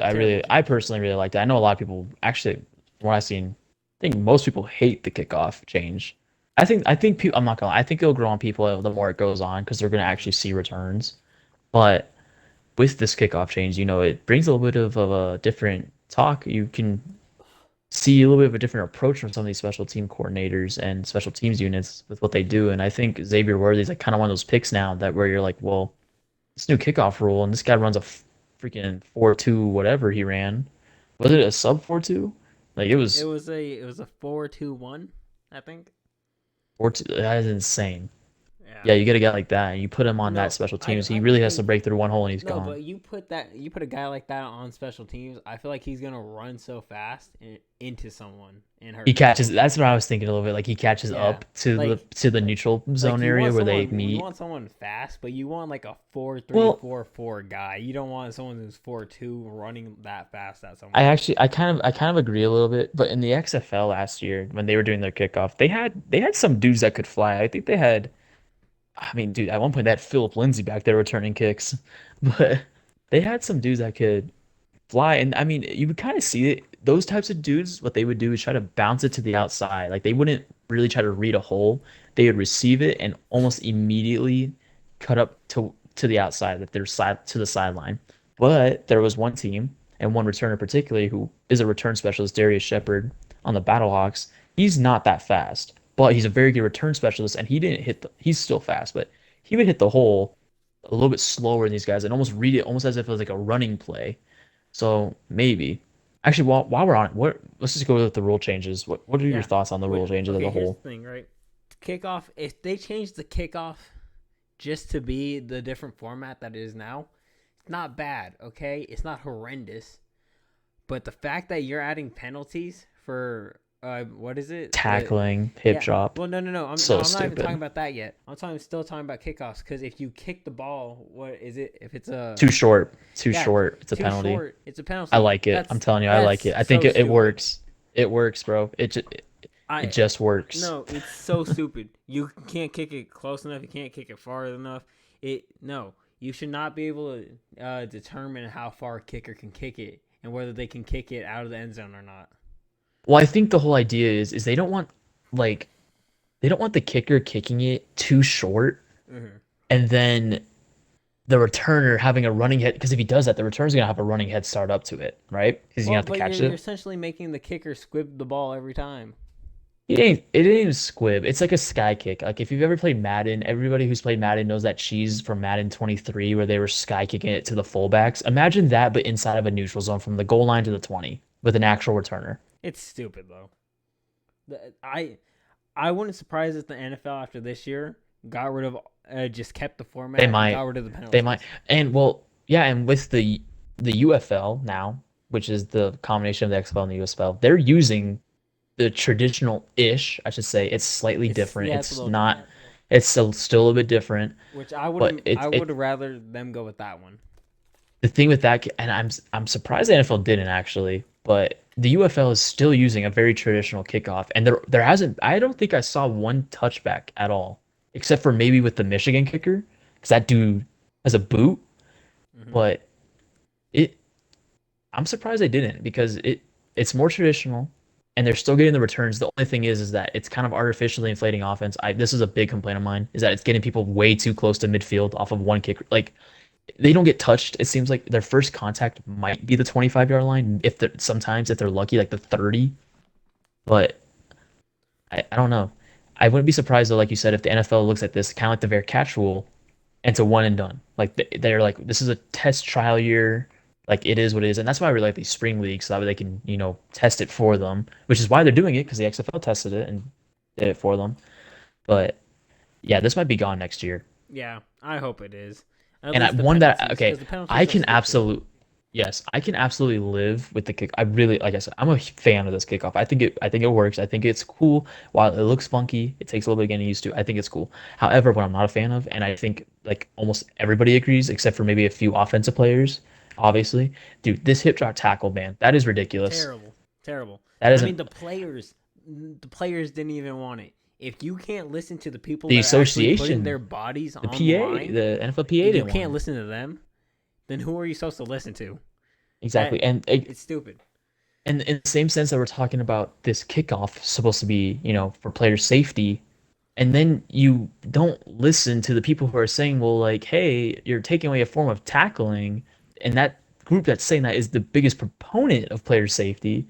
terrible I choice. personally really liked it. I know a lot of people actually, from what I've seen, I think most people hate the kickoff change. I think people, I'm not gonna lie, I think it'll grow on people the more it goes on because they're gonna Hmm. actually see returns. But with this kickoff change, it brings a little bit of a different talk. You can see a little bit of a different approach from some of these special team coordinators and special teams units with what they do. And I think Xavier Worthy's like kind of one of those picks now that where you're like, well, this new kickoff rule, and this guy runs a freaking 4-2 whatever he ran. Was it a sub 4-2? Like it It was was a 4-2-1, I think. 4-2. That is insane. Yeah. Yeah, you get a guy like that, and you put him on that No, special I teams. He I don't really has to think break through one hole, and he's no, gone. but you put a guy like that on special teams. I feel like he's gonna run so fast into someone and He hurt catches. themselves. That's what I was thinking a little bit. Like he catches Yeah, up to the like neutral zone area where they you meet. want someone fast, but you want like a 4-3, Well, 4-4 guy. You don't want someone who's 4-2 running that fast at I someone. actually I kind of agree a little bit, but in the XFL last year when they were doing their kickoff, they had some dudes that could fly. I think they had I mean, dude, at one point they had Philip Lindsay back there returning kicks. But they had some dudes that could fly and I mean, you would kind of see it. Those types of dudes, what they would do is try to bounce it to the outside. Like they wouldn't really try to read a hole. They would receive it and almost immediately cut up to the outside, that they're side to the sideline. But there was one team and one returner particularly who is a return specialist, Darius Shepard on the Battlehawks. He's not that fast, but he's a very good return specialist, and he didn't hit the. He's still fast, but he would hit the hole a little bit slower than these guys and almost read it almost as if it was like a running play. So maybe. Actually, while we're on it, let's just go with the rule changes. What are your Yeah. thoughts on the rule changes as Okay, a here's the whole? thing, right? Kickoff. If they change the kickoff just to be the different format that it is now, it's not bad. Okay, it's not horrendous. But the fact that you're adding penalties for what is it? Tackling, hip Yeah. drop, Well, no. so I'm not even talking stupid. about that yet. Still talking about kickoffs because if you kick the ball, what is it? If it's a Too short, too yeah, short. It's a too penalty. short, it's a I penalty. like it. I'm telling you, I like it. That's I think so it stupid. works. It works, bro. It I just works. No, it's so stupid. You can't kick it close enough. You can't kick it far enough. You should not be able to determine how far a kicker can kick it and whether they can kick it out of the end zone or not. Well, I think the whole idea is they don't want like they don't want the kicker kicking it too short Mm-hmm. and then the returner having a running head, because if he does that, the returner's gonna have a running head start up to it, right? Because he's gonna Well, have to but catch you're it. essentially making the kicker squib the ball every time. It ain't even squib. It's like a sky kick. Like if you've ever played Madden, everybody who's played Madden knows that cheese from Madden 23 where they were sky kicking it to the fullbacks. Imagine that, but inside of a neutral zone from the goal line to the 20 with an actual returner. It's stupid though. I wouldn't surprise if the NFL after this year got rid of just kept the They format and got might, rid of the they might, penalties. and well, yeah, and with the UFL now, which is the combination of the XFL and the USFL, they're using the traditional-ish, I should say. It's slightly different. It's a It's little not. different. It's still a little bit different, Which but I would have rather them go with that one. the thing with that, and I'm surprised the NFL didn't actually, but the UFL is still using a very traditional kickoff, and there hasn't. I don't think I saw one touchback at all, except for maybe with the Michigan kicker, because that dude has a boot. Hmm. But it, I'm surprised they didn't because it's more traditional, and they're still getting the returns. The only thing is that it's kind of artificially inflating offense. This is a big complaint of mine, is that it's getting people way too close to midfield off of one kick. Like they don't get touched. It seems like their first contact might be the 25-yard line if they're sometimes if they're lucky, like the 30. But I don't know. I wouldn't be surprised though, like you said, if the NFL looks at this kind of like the fair catch rule, and it's a one and done. Like they're like, this is a test trial year. Like it is what it is, and that's why I really like these spring leagues, so that way they can test it for them, which is why they're doing it because the XFL tested it and did it for them. But yeah, this might be gone next year. Yeah, I hope it is. At And least the one that penalties, okay, because the penalties I are can stupid. absolute yes, I can absolutely live with the kick. I really, like I said, I'm a fan of this kickoff. I think it works. I think it's cool. While it looks funky, it takes a little bit getting used to. I think it's cool. However, what I'm not a fan of, and I think like almost everybody agrees, except for maybe a few offensive players, obviously, dude, this hip drop tackle, man, that is ridiculous. Terrible, terrible. That I mean, isn't the players didn't even want it. If you can't listen to the people the that are actually putting association, their bodies the on the PA, line, the NFLPA and you didn't can't want it. listen to them, then who are you supposed to listen to? Exactly, That and it's stupid. and in the same sense that we're talking about this kickoff supposed to be, for player safety, and then you don't listen to the people who are saying, well, like, hey, you're taking away a form of tackling, and that group that's saying that is the biggest proponent of player safety.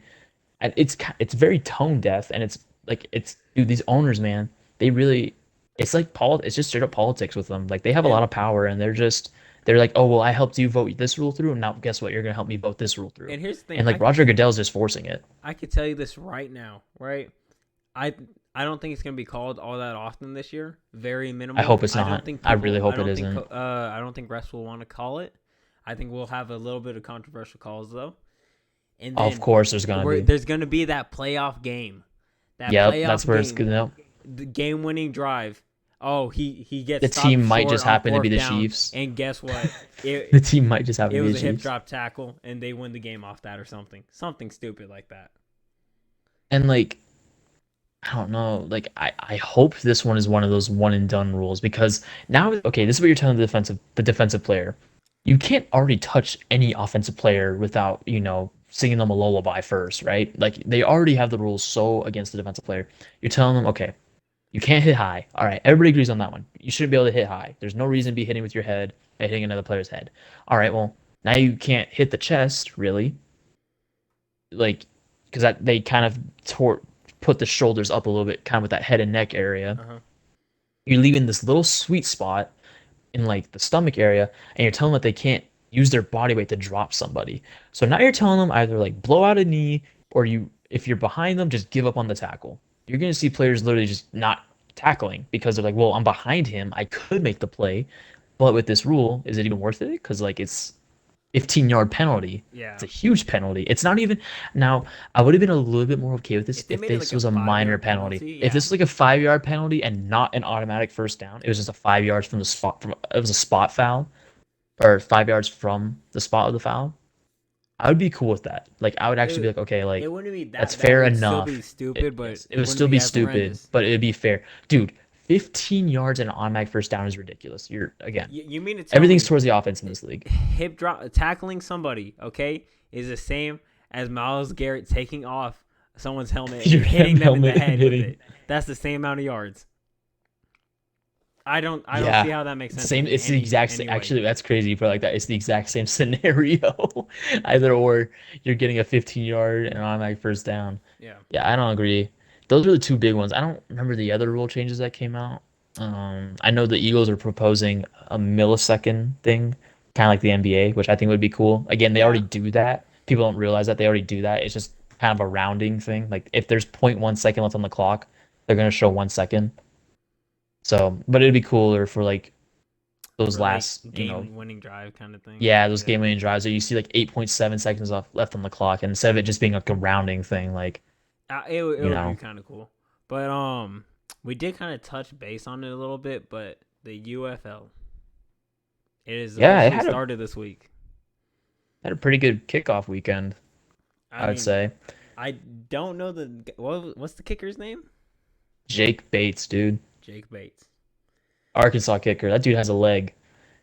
and it's very tone deaf, and it's like it's dude, these owners, man, they really, it's like it's just straight up politics with them. Like they have a lot And of power, and they're like, oh well, I helped you vote this rule through, and now guess what, you're gonna help me vote this rule through. and here's the thing, And like Roger Goodell's just forcing it. I could tell you this right now, right? I I don't think it's gonna be called all that often this year. Very I minimal. hope it's I don't not. think I people. really I hope it don't think. isn't. I don't think refs will want to call it. I think we'll have a little bit of controversial calls though, and Of then course, there's gonna be. there's gonna be that playoff game, that Yep, that's playoff where it's gonna. game, Nope. the game-winning drive. Oh, he gets The stopped team might short just on happen to be fourth the down, Chiefs. and guess what? The team might just happen It to be was the a hip Chiefs. drop tackle, and they win the game off that or something. Something stupid like that. And like I don't know. Like I hope this one is one of those one and done rules because now okay, this is what you're telling the defensive player. You can't already touch any offensive player without, singing them a lullaby first, right? Like they already have the rules so against the defensive player. You're telling them, okay, you can't hit high. All right, everybody agrees on that one. You shouldn't be able to hit high. There's no reason to be hitting with your head and hitting another player's head. All right, well, now you can't hit the chest, really. Like because that they kind of put the shoulders up a little bit, kind of with that head and neck area. Uh huh. You're leaving this little sweet spot in like the stomach area, and you're telling them that they can't use their body weight to drop somebody. So now you're telling them either like blow out a knee, or if you're behind them, just give up on the tackle. You're gonna see players literally just not tackling because they're like, well, I'm behind him, I could make the play, but with this rule, is it even worth it? Because like it's 15-yard penalty. It's Yeah. a huge penalty. It's not even now. I would have been a little bit more okay with this If they if made it this like a was a minor 5 yard penalty. penalty, If yeah. this was like a 5-yard penalty and not an automatic first down, it was just a 5 yards from the spot. It was a spot foul, or 5 yards from the spot of the foul. I would be cool with that. Like I would actually be It like, okay, it like wouldn't be that's that bad. It fair would still be enough. stupid, but Yes, it it would wouldn't still be be as stupid, horrendous. but it'd be fair, dude. 15 yards and an automatic first down is ridiculous. You're again, You mean to tell everything's me towards the offense in this league. hip drop tackling somebody, okay, is the same as Miles Garrett taking off someone's helmet and Your hitting them in the helmet and head with hitting. it? That's the same amount of yards. I don't see Yeah, how that makes sense same. in It's the exact same. any way. Actually, that's crazy. You put it like that. It's the exact same scenario. Either or, you're getting a 15-yard and automatic first down. Yeah. Yeah, I don't agree. Those are the two big ones. I don't remember the other rule changes that came out. I know the Eagles are proposing a millisecond thing, kind of like the NBA, which I think would be cool. Again, they already Yeah. do that. People don't realize that they already do that. It's just kind of a rounding thing. Like if there's 0.1 second left on the clock, they're gonna show 1 second. So, but it'd be cooler for like those For like last, game winning drive kind of thing. yeah, those Yeah. game winning drives that you see like 8.7 seconds left on the clock, and instead of it just being like a rounding thing, like, It you would be know, kind of cool. But we did kind of touch base on it a little bit, but the UFL, it is yeah, it officially had a started this week. had a pretty good kickoff weekend, I I would mean, say. I don't know what's the kicker's name? Jake Bates, dude, Jake Bates. Arkansas kicker. That dude has a leg.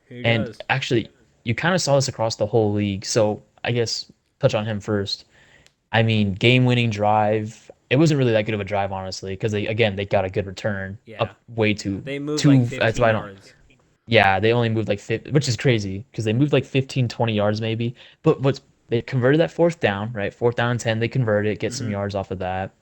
Who And does? actually, you kind of saw this across the whole league. So I guess touch on him first. I mean, game-winning drive. It wasn't really that good of a drive, honestly, because they got a good return Yeah, up way too they moved like too. That's 15 why I don't. yards. Yeah, they only moved like 50, which is crazy because they moved like 15, 20 yards maybe. But they converted that fourth down, right? Fourth down and 10, they converted it, get some Hmm. yards off of that.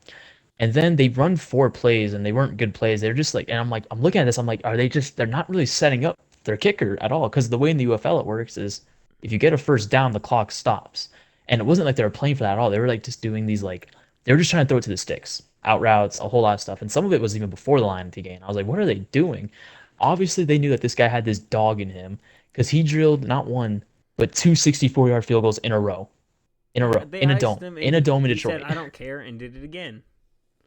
And then they run 4 plays and they weren't good plays. They're just like, and I'm like, I'm looking at this, I'm like, they're not really setting up their kicker at all. Because the way in the UFL it works is if you get a first down, the clock stops. And it wasn't like they were playing for that at all. They were like just doing these like, they were just trying to throw it to the sticks, out routes, a whole lot of stuff. And some of it was even before the line to gain. I was like, what are they doing? Obviously, they knew that this guy had this dog in him because he drilled not one, but two 64-yard field goals in a Yeah, row, they in a iced dome, him, in and a dome in he said, Detroit. "I don't care," and did it again.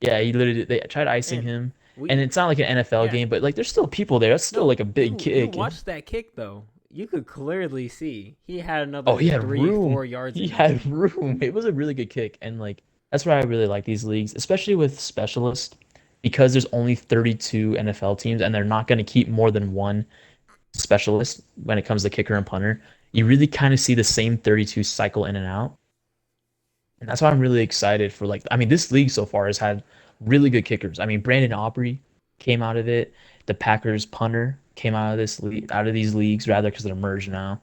Yeah, he literally they tried icing And him, and we, it's not like an NFL yeah, game, but like there's still people there. That's still no, like a big you kick. watched that kick though. You could clearly see he had Oh, another he had three, room. 4 yards He in him. had room. It was a really good kick, and like that's why I really like these leagues, especially with specialists, because there's only 32 NFL teams, and they're not going to keep more than one specialist when it comes to kicker and punter. You really kind of see the same 32 cycle in and out. And that's why I'm really excited for like I mean this league so far has had really good kickers. I mean Brandon Aubrey came out of it. The Packers punter came out of this league out of these leagues rather because they're merged now.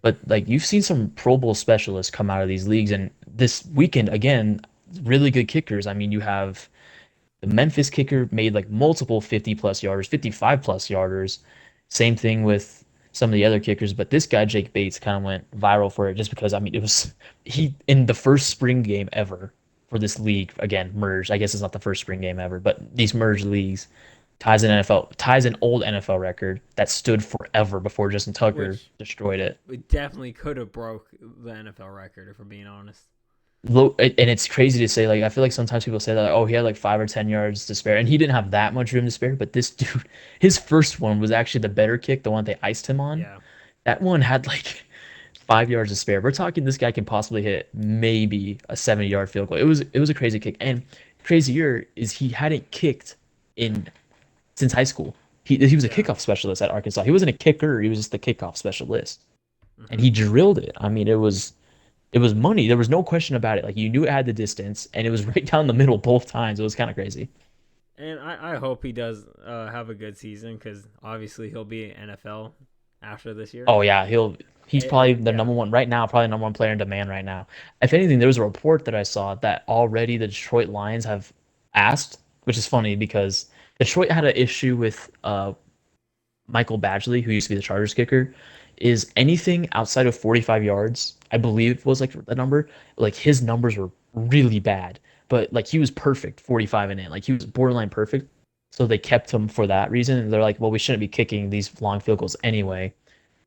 But like you've seen some Pro Bowl specialists come out of these leagues and this weekend again really good kickers. I mean, you have the Memphis kicker made like multiple 50 plus yarders, 55 plus yarders. Same thing with some of the other kickers, but this guy Jake Bates kind of went viral for it just because I mean it was he in the first spring game ever for this league again merged. I guess it's not the first spring game ever, but these merged leagues ties an old NFL record that stood forever before Justin Tucker which destroyed it. it definitely could have broke the NFL record if we're being honest. And it's crazy to say, like, I feel like sometimes people say that, like, oh, he had like 5 or 10 yards to spare, and he didn't have that much room to spare. But this dude, his first one was actually the better kick, the one they iced him on. Yeah. That one had like 5 yards to spare. We're talking this guy can possibly hit maybe a 70-yard field goal. It was a crazy kick, and crazier is he hadn't kicked in since high school. He was a Yeah. kickoff specialist at Arkansas. He wasn't a kicker. He was just the kickoff specialist, and Hmm. he drilled it. I mean, it was money. There was no question about it. Like you knew it had the distance, and it was right down the middle both times. It was kind of crazy. And I hope he does have a good season because obviously he'll be NFL after this year. Oh yeah, he's probably the Yeah. number one right now, probably number one player in demand right now. If anything, there was a report that I saw that already the Detroit Lions have asked, which is funny because Detroit had an issue with Michael Badgley, who used to be the Chargers kicker, is anything outside of 45 yards, I believe was like the number, like his numbers were really bad. But like he was perfect 45 and in. Like he was borderline perfect. So they kept him for that reason. And they're like, well, we shouldn't be kicking these long field goals anyway.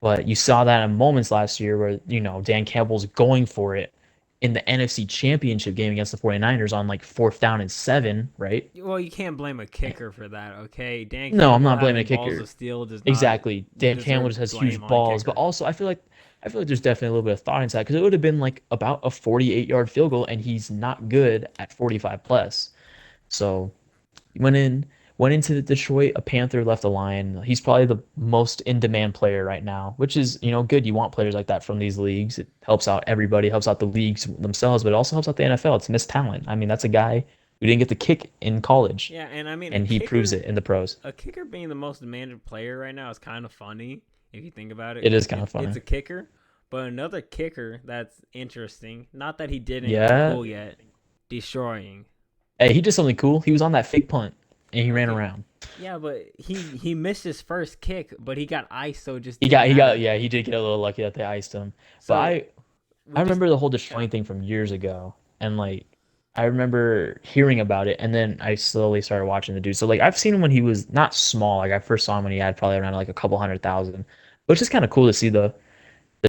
But you saw that in moments last year where, Dan Campbell's going for it in the NFC Championship game against the 49ers on like 4th down and 7, right? Well, you can't blame a kicker for that, okay? Dan No, I'm Campbell not blaming a having balls kicker. of steel does not Exactly. Dan Campbell deserve just has blame huge on a balls, but kicker. also I feel like there's definitely a little bit of thought into that because it would have been like about a 48-yard field goal, and he's not good at 45 plus. So he went into the Detroit, a Panther, left a Lion. He's probably the most in demand player right now, which is good. You want players like that from these leagues. It helps out everybody, helps out the leagues themselves, but it also helps out the NFL. It's missed talent. I mean, that's a guy who didn't get the kick in college, Yeah, and I mean and he proves it in the pros. a kicker being the most demanded player right now is kind of funny if you think about it It because is kind of it's funny. a kicker. But another kicker that's interesting, not that he did anything Yeah. cool yet, destroying. Hey, he did something cool. He was on that fake punt and he ran Okay, around. yeah, but he missed his first kick, but he got iced, so it just He didn't got he got matter. yeah, he did get a little lucky that they iced him. But So I we just remember the whole yeah. destroying thing from years ago, and like I remember hearing about it, and then I slowly started watching the dude. So like I've seen him when he was not small. Like I first saw him when he had probably around like a couple 100,000. But it's just kind of cool to see the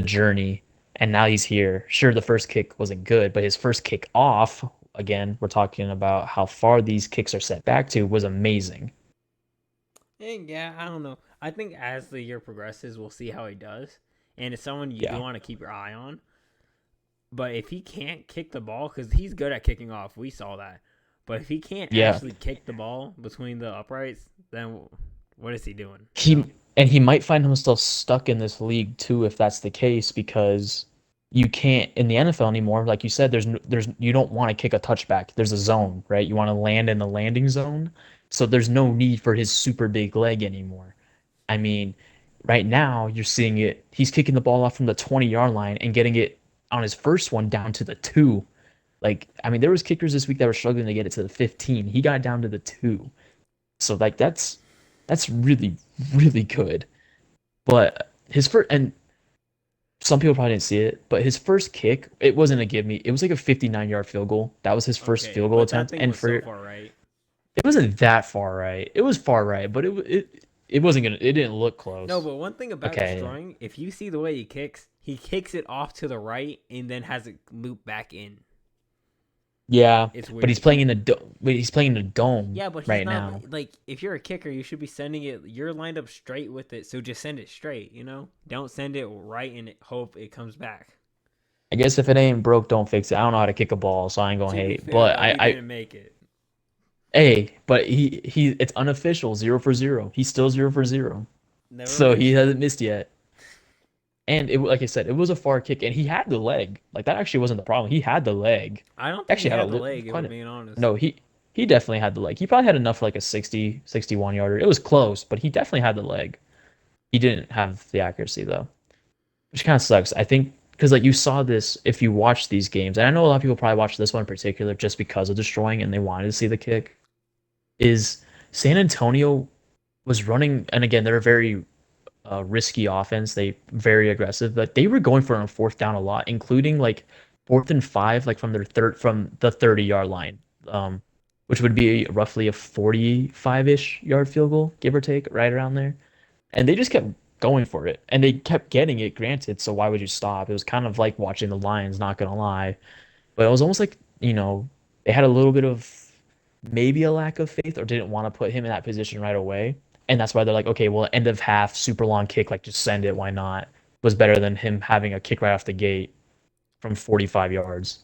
journey. And now he's here. Sure, the first kick wasn't good, but his first kick off, again, we're talking about how far these kicks are set back to, was amazing. And yeah, I don't know. I think as the year progresses, we'll see how he does. And it's someone you do Yeah. want to keep your eye on. But if he can't kick the ball, because he's good at kicking off, we saw that. But if he can't Yeah. actually kick the ball between the uprights, then what is he doing? He and he might find himself stuck in this league too if that's the case because you can't in the NFL anymore. Like you said, there's you don't want to kick a touchback. There's a zone, right? You want to land in the landing zone. So there's no need for his super big leg anymore. I mean, right now you're seeing it. He's kicking the ball off from the 20-yard line and getting it on his first one down to the 2. Like, I mean, there was kickers this week that were struggling to get it to the 15. He got down to the 2. So like that's really really good. But his first and some people probably didn't see it, but his first kick, it wasn't a give me. It was like a 59-yard field goal. That was his first Okay, field goal but that attempt, thing and was for so it far right. wasn't that far right. It was far right, but it wasn't gonna. It didn't look No, close. but one thing about Okay, destroying, if you see the way he kicks it off to the right and then has it loop back in. yeah, It's but weird. he's playing in a he's playing in a dome Yeah, but he's right not now. like if you're a kicker, you should be sending it. You're lined up straight with it, so just send it straight. Don't send it right and hope it comes back. I guess if it ain't broke, don't fix it. I don't know how to kick a ball, so I ain't gonna To be hate. fair But though, he didn't make it. but he it's unofficial, 0 for 0. He's still 0 for 0. Never So he mentioned. hasn't missed yet. And like I said, it was a far kick, and he had the leg. Like that actually wasn't the problem. He had the leg. I don't He think he actually had a had the leg. If we're quite a being honest. no. He definitely had the leg. He probably had enough for like a 60, 61 yarder. It was close, but he definitely had the leg. He didn't have the accuracy though, which kind of sucks. I think because like you saw this if you watch these games, and I know a lot of people probably watched this one in particular just because of destroying and they wanted to see the kick. Is San Antonio was running, and again they're a very risky offense. They very aggressive, but they were going for it on fourth down a lot, including like 4th and 5, like from the 30-yard line, um, which would be roughly a 45-ish yard field goal, give or take, right around there. And they just kept going for it, and they kept getting it. Granted, so why would you stop? It was kind of like watching the Lions, not gonna lie, but it was almost like they had a little bit of maybe a lack of faith or didn't want to put him in that position right away. And that's why they're like, okay, well, end of half, super long kick, like just send it. Why not? Was better than him having a kick right off the gate from 45 yards.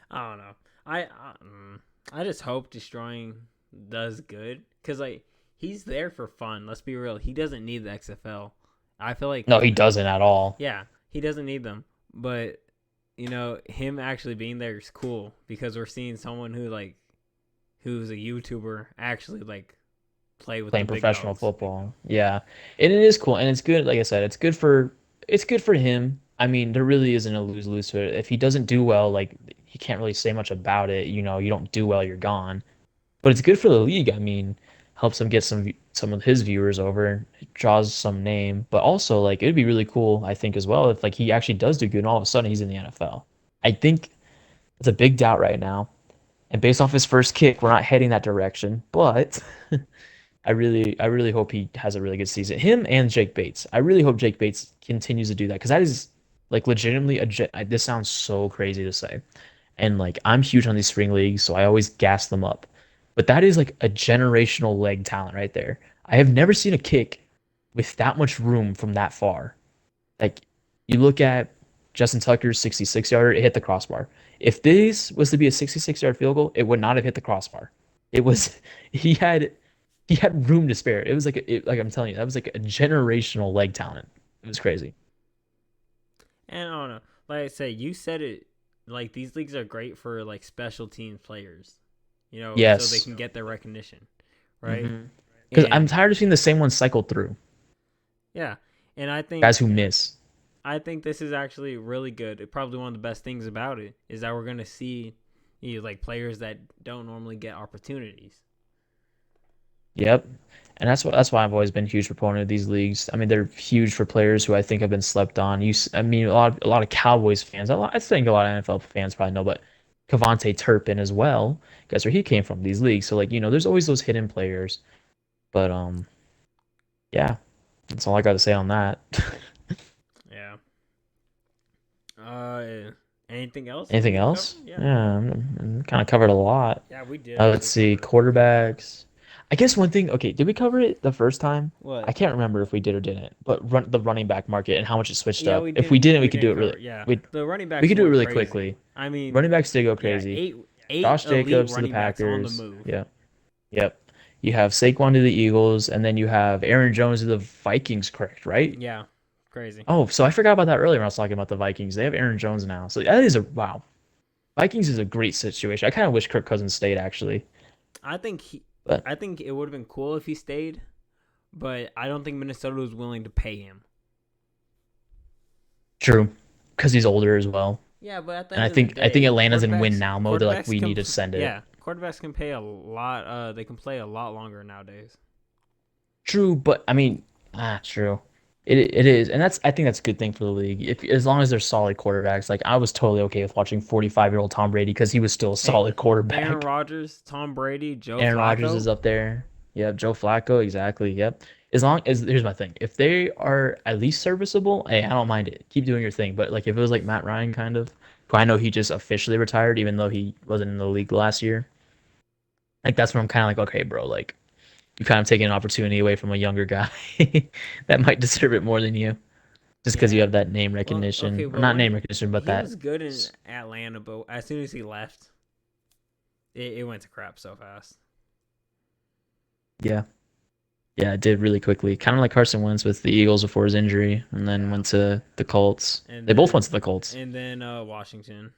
I don't know. I just hope destroying does good because like he's there for fun. Let's be real. He doesn't need the XFL. I feel like No, he doesn't at all. yeah, he doesn't need them. But him actually being there is cool because we're seeing someone who's a YouTuber actually like play with the Playing big professional dogs. football. Yeah. And it is cool. And it's good, like I said, it's good for him. I mean, there really isn't a lose-lose to it. If he doesn't do well, like he can't really say much about it. You don't do well, you're gone. But it's good for the league. I mean, helps him get some of his viewers over, draws some name, but also like it'd be really cool, I think, as well if like he actually does do good and all of a sudden he's in the NFL. I think it's a big doubt right now. And based off his first kick, we're not heading that direction. But I really hope he has a really good season. Him and Jake Bates. I really hope Jake Bates continues to do that because that is like legitimately this sounds so crazy to say. And like I'm huge on these spring leagues, so I always gas them up. But that is like a generational leg talent right there. I have never seen a kick with that much room from that far. Like you look at Justin Tucker's 66 yarder, it hit the crossbar. If this was to be a 66-yard field goal, it would not have hit the crossbar. It was he had he had room to spare. It was like I'm telling you, that was like a generational leg talent. It was crazy. And I don't know. Like I say, you said it. Like these leagues are great for like special teams players, so they Yes. can get their recognition, right? Because I'm And tired of seeing the same one cycle through. yeah, and I think Guys who miss. I think this is actually really good. Probably one of the best things about it is that we're gonna see, like players that don't normally get opportunities. Yep. And that's why I've always been a huge proponent of these leagues. I mean, they're huge for players who I think have been slept on. I mean, a lot of Cowboys fans. I think a lot of NFL fans probably know, but Cavante Turpin as well. Guess where he came from, these leagues. So like, there's always those hidden players. But yeah, that's all I got to say on that. Yeah. Uh, anything else we Anything need to cover? else? Yeah. Yeah, kind of covered a lot. Yeah, we did Let's actually see, cover it. quarterbacks. I guess one thing. Okay, did we cover it the first time? I What? can't remember if we did or didn't. But the running back market and how much it switched Yeah, up. we If we didn't. didn't, we We could do didn't it cover really. it. Yeah, We the running we backs could do it went really crazy. quickly. I mean, Running backs did go yeah, crazy. eight Josh elite Jacobs to the running backs on the Packers. move. Yeah. Yep. You have Saquon to the Eagles, and then you have Aaron Jones to the Vikings. Correct, right? Yeah, crazy. Oh, so I forgot about that earlier when I was talking about the Vikings. They have Aaron Jones now, so that is a wow. Vikings is a great situation. I kind of wish Kirk Cousins stayed actually, I think he. but I think it would have been cool if he stayed, but I don't think Minnesota was willing to pay him. true, because he's older as well. Yeah, but at the And I end of the think I think day, Atlanta's in win now mode. They're like, quarterbacks we can, need to send it. yeah, quarterbacks can pay a lot. They can play a lot longer nowadays. True, but I mean, true. It is, and I think that's a good thing for the league. If as long as they're solid quarterbacks, like I was totally okay with watching 45-year-old Tom Brady because he was still a Hey, solid Aaron quarterback. Rodgers, Tom Brady, Joe Aaron Rodgers Flacco. is up there. Yep, Joe Flacco, exactly. Yep. As long as here's my thing, if they are at least serviceable, hey, I don't mind it. Keep doing your thing. But like if it was like Matt Ryan kind of, who I know he just officially retired, even though he wasn't in the league last year. Like that's where I'm kind of like, okay, bro, like you kind of taking an opportunity away from a younger guy that might deserve it more than you, just because you Yeah. have that name Well, okay, recognition, or but not when name recognition, but he that. was good in Atlanta, but as soon as he left, it went to crap so fast. Yeah, yeah, it did really quickly, kind of like Carson Wentz with the Eagles before his injury, and then Yeah, went to the Colts. and They both went then to the Colts. Washington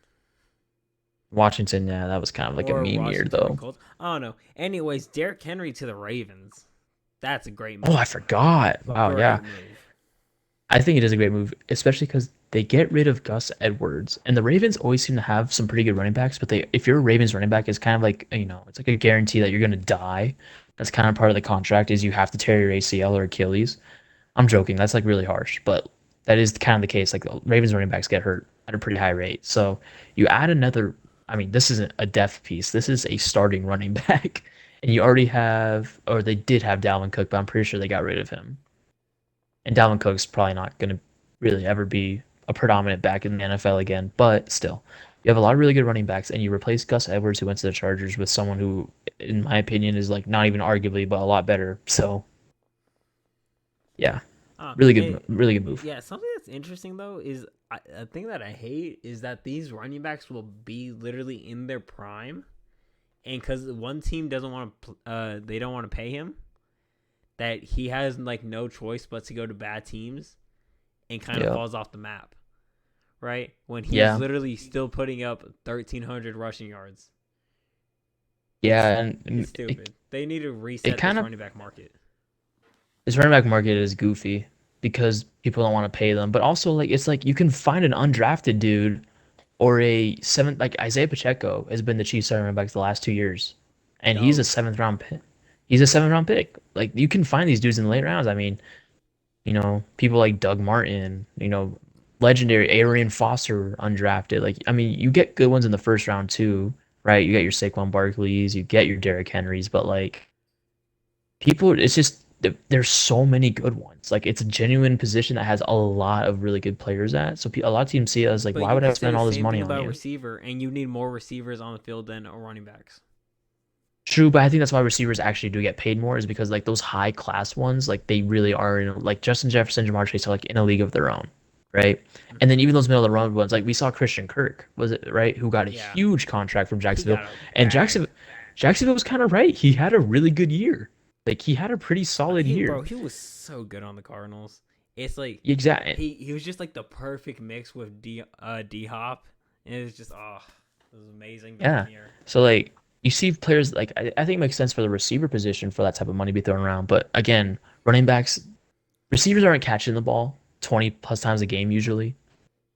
Washington, yeah, that was kind of like a or meme year Washington and though. Colts. I don't know. Anyways, Derrick Henry to the Ravens. That's a great Oh, I move. forgot. Wow, yeah. Great move. I think it is a great move, especially because they get rid of Gus Edwards, and the Ravens always seem to have some pretty good running backs. But if you're a Ravens running back, it's kind of like it's like a guarantee that you're gonna die. That's kind of part of the contract is you have to tear your ACL or Achilles. I'm joking. That's like really harsh, but that is kind of the case. Like the Ravens running backs get hurt at a pretty high rate. So you add another. I mean, this isn't a depth piece. This is a starting running back, and you already have, or they did have Dalvin Cook, but I'm pretty sure they got rid of him. And Dalvin Cook's probably not going to really ever be a predominant back in the NFL again. But still, you have a lot of really good running backs, and you replace Gus Edwards, who went to the Chargers, with someone who, in my opinion, is like not even arguably, but a lot better. So yeah, really good move. Yeah, something that's interesting though is a thing that I hate is that these running backs will be literally in their prime, and because one team doesn't want to, they don't want to pay him, that he has like no choice but to go to bad teams, and kind of Yeah, falls off the map, right? When he's yeah, literally still putting up 1,300 rushing yards. It's yeah, it's and stupid. They need to it reset this kind of running back market. this running back market is goofy because people don't want to pay them, but also like it's like you can find an undrafted dude or a seventh like Isaiah Pacheco has been the Chiefs starting running back the last 2 years, and he's a Yo, seventh round pick. He's a seventh round pick. Like you can find these dudes in the late rounds. I mean, people like Doug Martin, legendary Arian Foster undrafted. Like I mean, you get good ones in the first round too, right? You get your Saquon Barkleys, you get your Derrick Henrys, but like people, it's just there's so many good ones. Like it's a genuine position that has a lot of really good players at. So a lot of teams see it as like, but why you would I could say spend the all this same money thing on about you? receiver, and you need more receivers on the field than running backs. True, but I think that's why receivers actually do get paid more is because like those high class ones, like they really are in like Justin Jefferson, Jamar Chase are like in a league of their own, right? And then Hmm. even those middle of the road ones, like we saw Christian Kirk, was it right, who got a Yeah, huge contract from he Jacksonville, got a and bag. Jacksonville was kind of right. He had a really good year, like he had a pretty solid year. He was so good on the Cardinals. It's like Exactly. he was just like the perfect mix with D Hop, and it was just it was amazing the Yeah. 1 year. So like you see players like I think it makes sense for the receiver position for that type of money to be thrown around. But again, running backs, receivers aren't catching the ball 20 plus times a game usually.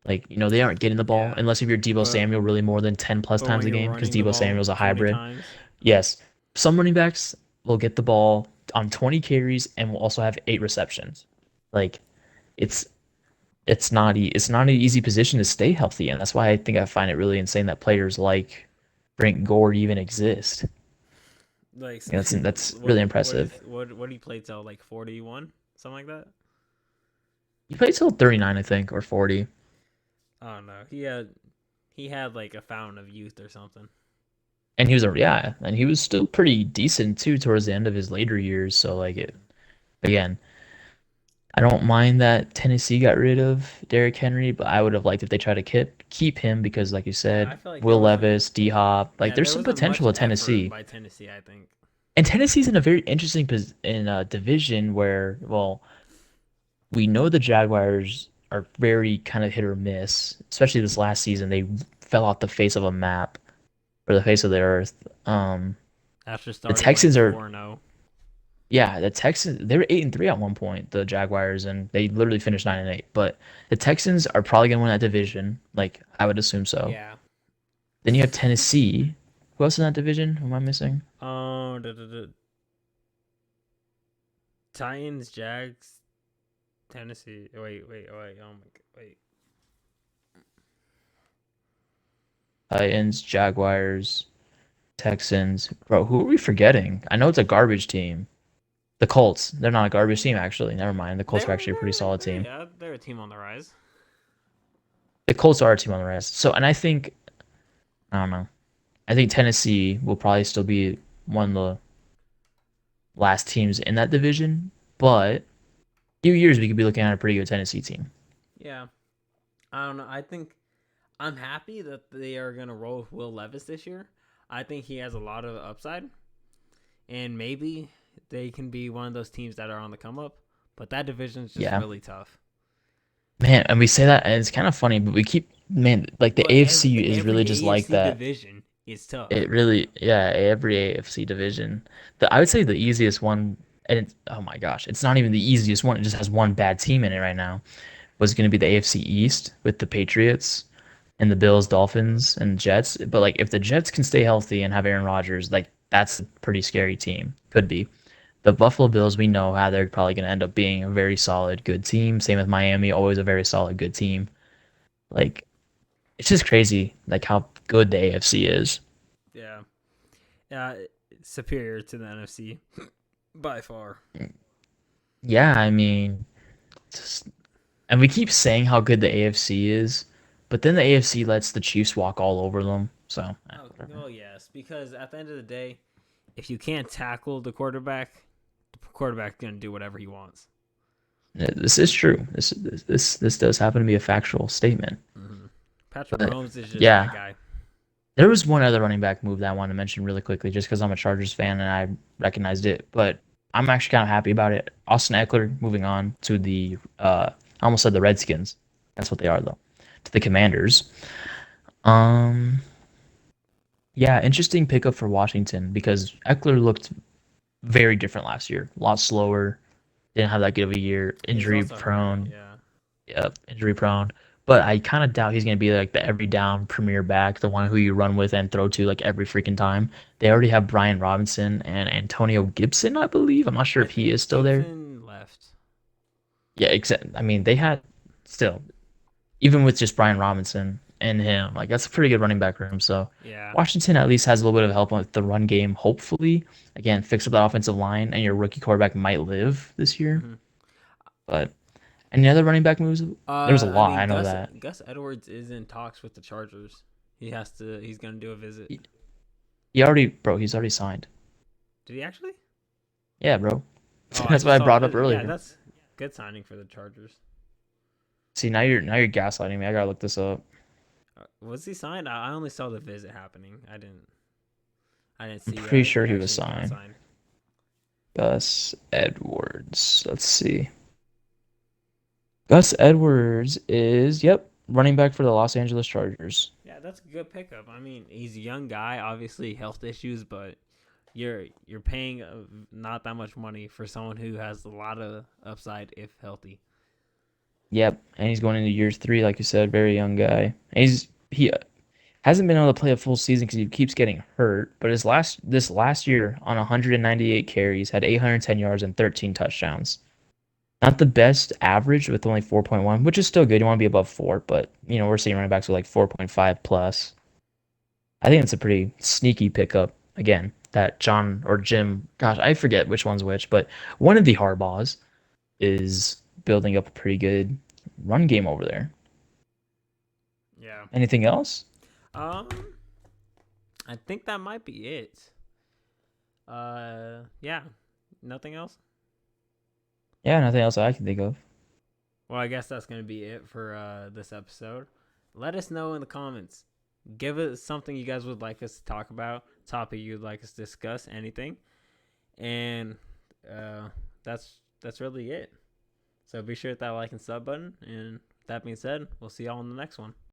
Like, they aren't getting the ball Yeah, unless if you're Debo but Samuel really more than 10 plus but times when a you're game because running the Debo ball Samuel's a 20 hybrid. times, Yes. Some running backs will get the ball on 20 carries and will also have 8 receptions. Like it's it's not an easy position to stay healthy in. That's why I find it really insane that players like Frank Gore even exist. like That's really impressive. what he played till like 41, something like that. He played till 39, I think, or 40. I don't know. He had like a fountain of youth or something. And he was still pretty decent too towards the end of his later years. So like again, I don't mind that Tennessee got rid of Derrick Henry, but I would have liked if they tried to keep him because like you Yeah, said, I feel like Will Levis, D Hop, like there's there some wasn't much potential at effort Tennessee. by Tennessee. I think. And Tennessee's in a very interesting in a division where, well, we know the Jaguars are very kind of hit or miss, especially this last season. They fell off the face of a map or the face of the earth. After The starting like Texans are, 4-0. yeah, the Texans, they were 8-3 at one point, the Jaguars, and they literally finished 9-8. But the Texans are probably gonna win that division. Like, I would assume so. Yeah. Then you have Tennessee. Who else in that division? Who am I missing? Oh, Titans, Jags, Tennessee. Wait. Oh my god. Wait. Titans, Jaguars, Texans. Bro, who are we forgetting? I know it's a garbage team. The Colts. They're not a garbage team, actually. Never mind. The Colts are actually a pretty solid team. They're a team on the rise. The Colts are a team on the rise. So, and I don't know. I think Tennessee will probably still be one of the last teams in that division, but few years we could be looking at a pretty good Tennessee team. Yeah. I don't know. I think I'm happy that they are gonna roll with Will Levis this year. I think he has a lot of upside, and maybe they can be one of those teams that are on the come up. But that division is just Yeah, really tough. man, and we say that, and it's kind of funny, but we keep, man, like the But AFC is every really just like AFC that. division is tough. It really, yeah, every AFC division. I would say the easiest one and oh my gosh, it's not even the easiest one. It just has one bad team in it right now. Was going to be the AFC East with the Patriots and the Bills, Dolphins, and Jets. But like, if the Jets can stay healthy and have Aaron Rodgers, like that's a pretty scary team. Could be. The Buffalo Bills, we know how they're probably going to end up being a very solid, good team. Same with Miami, always a very solid, good team. Like, it's just crazy, like how good the AFC is. Yeah. Yeah, superior to the NFC by far. Yeah, I mean, just, and we keep saying how good the AFC is, but then the AFC lets the Chiefs walk all over them. So, whatever. Oh, yes, because at the end of the day, if you can't tackle the quarterback's gonna do whatever he wants. Yeah, this is true. This does happen to be a factual statement. Mm-hmm. Patrick But Mahomes is just that yeah, guy. there was one other running back move that I want to mention really quickly, just because I'm a Chargers fan and I recognized it. But I'm actually kind of happy about it. Austin Eckler moving on to the I almost said the Redskins. That's what they are though. To the Commanders. Um, yeah, interesting pickup for Washington because Eckler looked very different last year. A lot slower. Didn't have that good of a year. He was Injury also hurt. prone. Yeah. Yep, injury prone. But I kind of doubt he's going to be like the every down premier back, the one who you run with and throw to like every freaking time. They already have Brian Robinson and Antonio Gibson, I believe. I'm not sure I if he think is still there. Gibson left. Yeah, except I mean they had still even with just Brian Robinson and him, like that's a pretty good running back room. So Yeah. Washington at least has a little bit of help with the run game. Hopefully, again, fix up that offensive line, and your rookie quarterback might live this year. Mm-hmm. But any other running back moves? There's a I lot. mean, I know that. Gus Edwards is in talks with the Chargers. He has to. He's gonna do a visit. He already, bro. He's already signed. Did he actually? Yeah, bro. Oh, I That's what just I saw a brought up visit. Yeah, earlier. that's good signing for the Chargers. See, now you're gaslighting me. I gotta look this up. Was he signed? I only saw the visit happening. I didn't. I didn't I'm see pretty he sure he was actually got signed. signed. Gus Edwards. Let's see. Gus Edwards is, yep, running back for the Los Angeles Chargers. Yeah, that's a good pickup. I mean, he's a young guy, obviously health issues, but you're paying not that much money for someone who has a lot of upside if healthy. Yep, and he's going into years three, like you said, very young guy. And he hasn't been able to play a full season because he keeps getting hurt. But this last year on 198 carries, had 810 yards and 13 touchdowns. Not the best average with only 4.1, which is still good. You want to be above 4, but we're seeing running backs with like 4.5 plus. I think it's a pretty sneaky pickup. Again, that John or Jim, gosh, I forget which one's which, but one of the Harbaughs is building up a pretty good run game over there. Yeah. Anything else? Um, I think that might be it. Yeah. Nothing else. Yeah, nothing else I can think of. Well, I guess that's gonna be it for this episode. Let us know in the comments. Give us something you guys would like us to talk about, topic you'd like us to discuss, anything, and that's really it. So be sure to hit that like and sub button. And with that being said, we'll see y'all on the next one.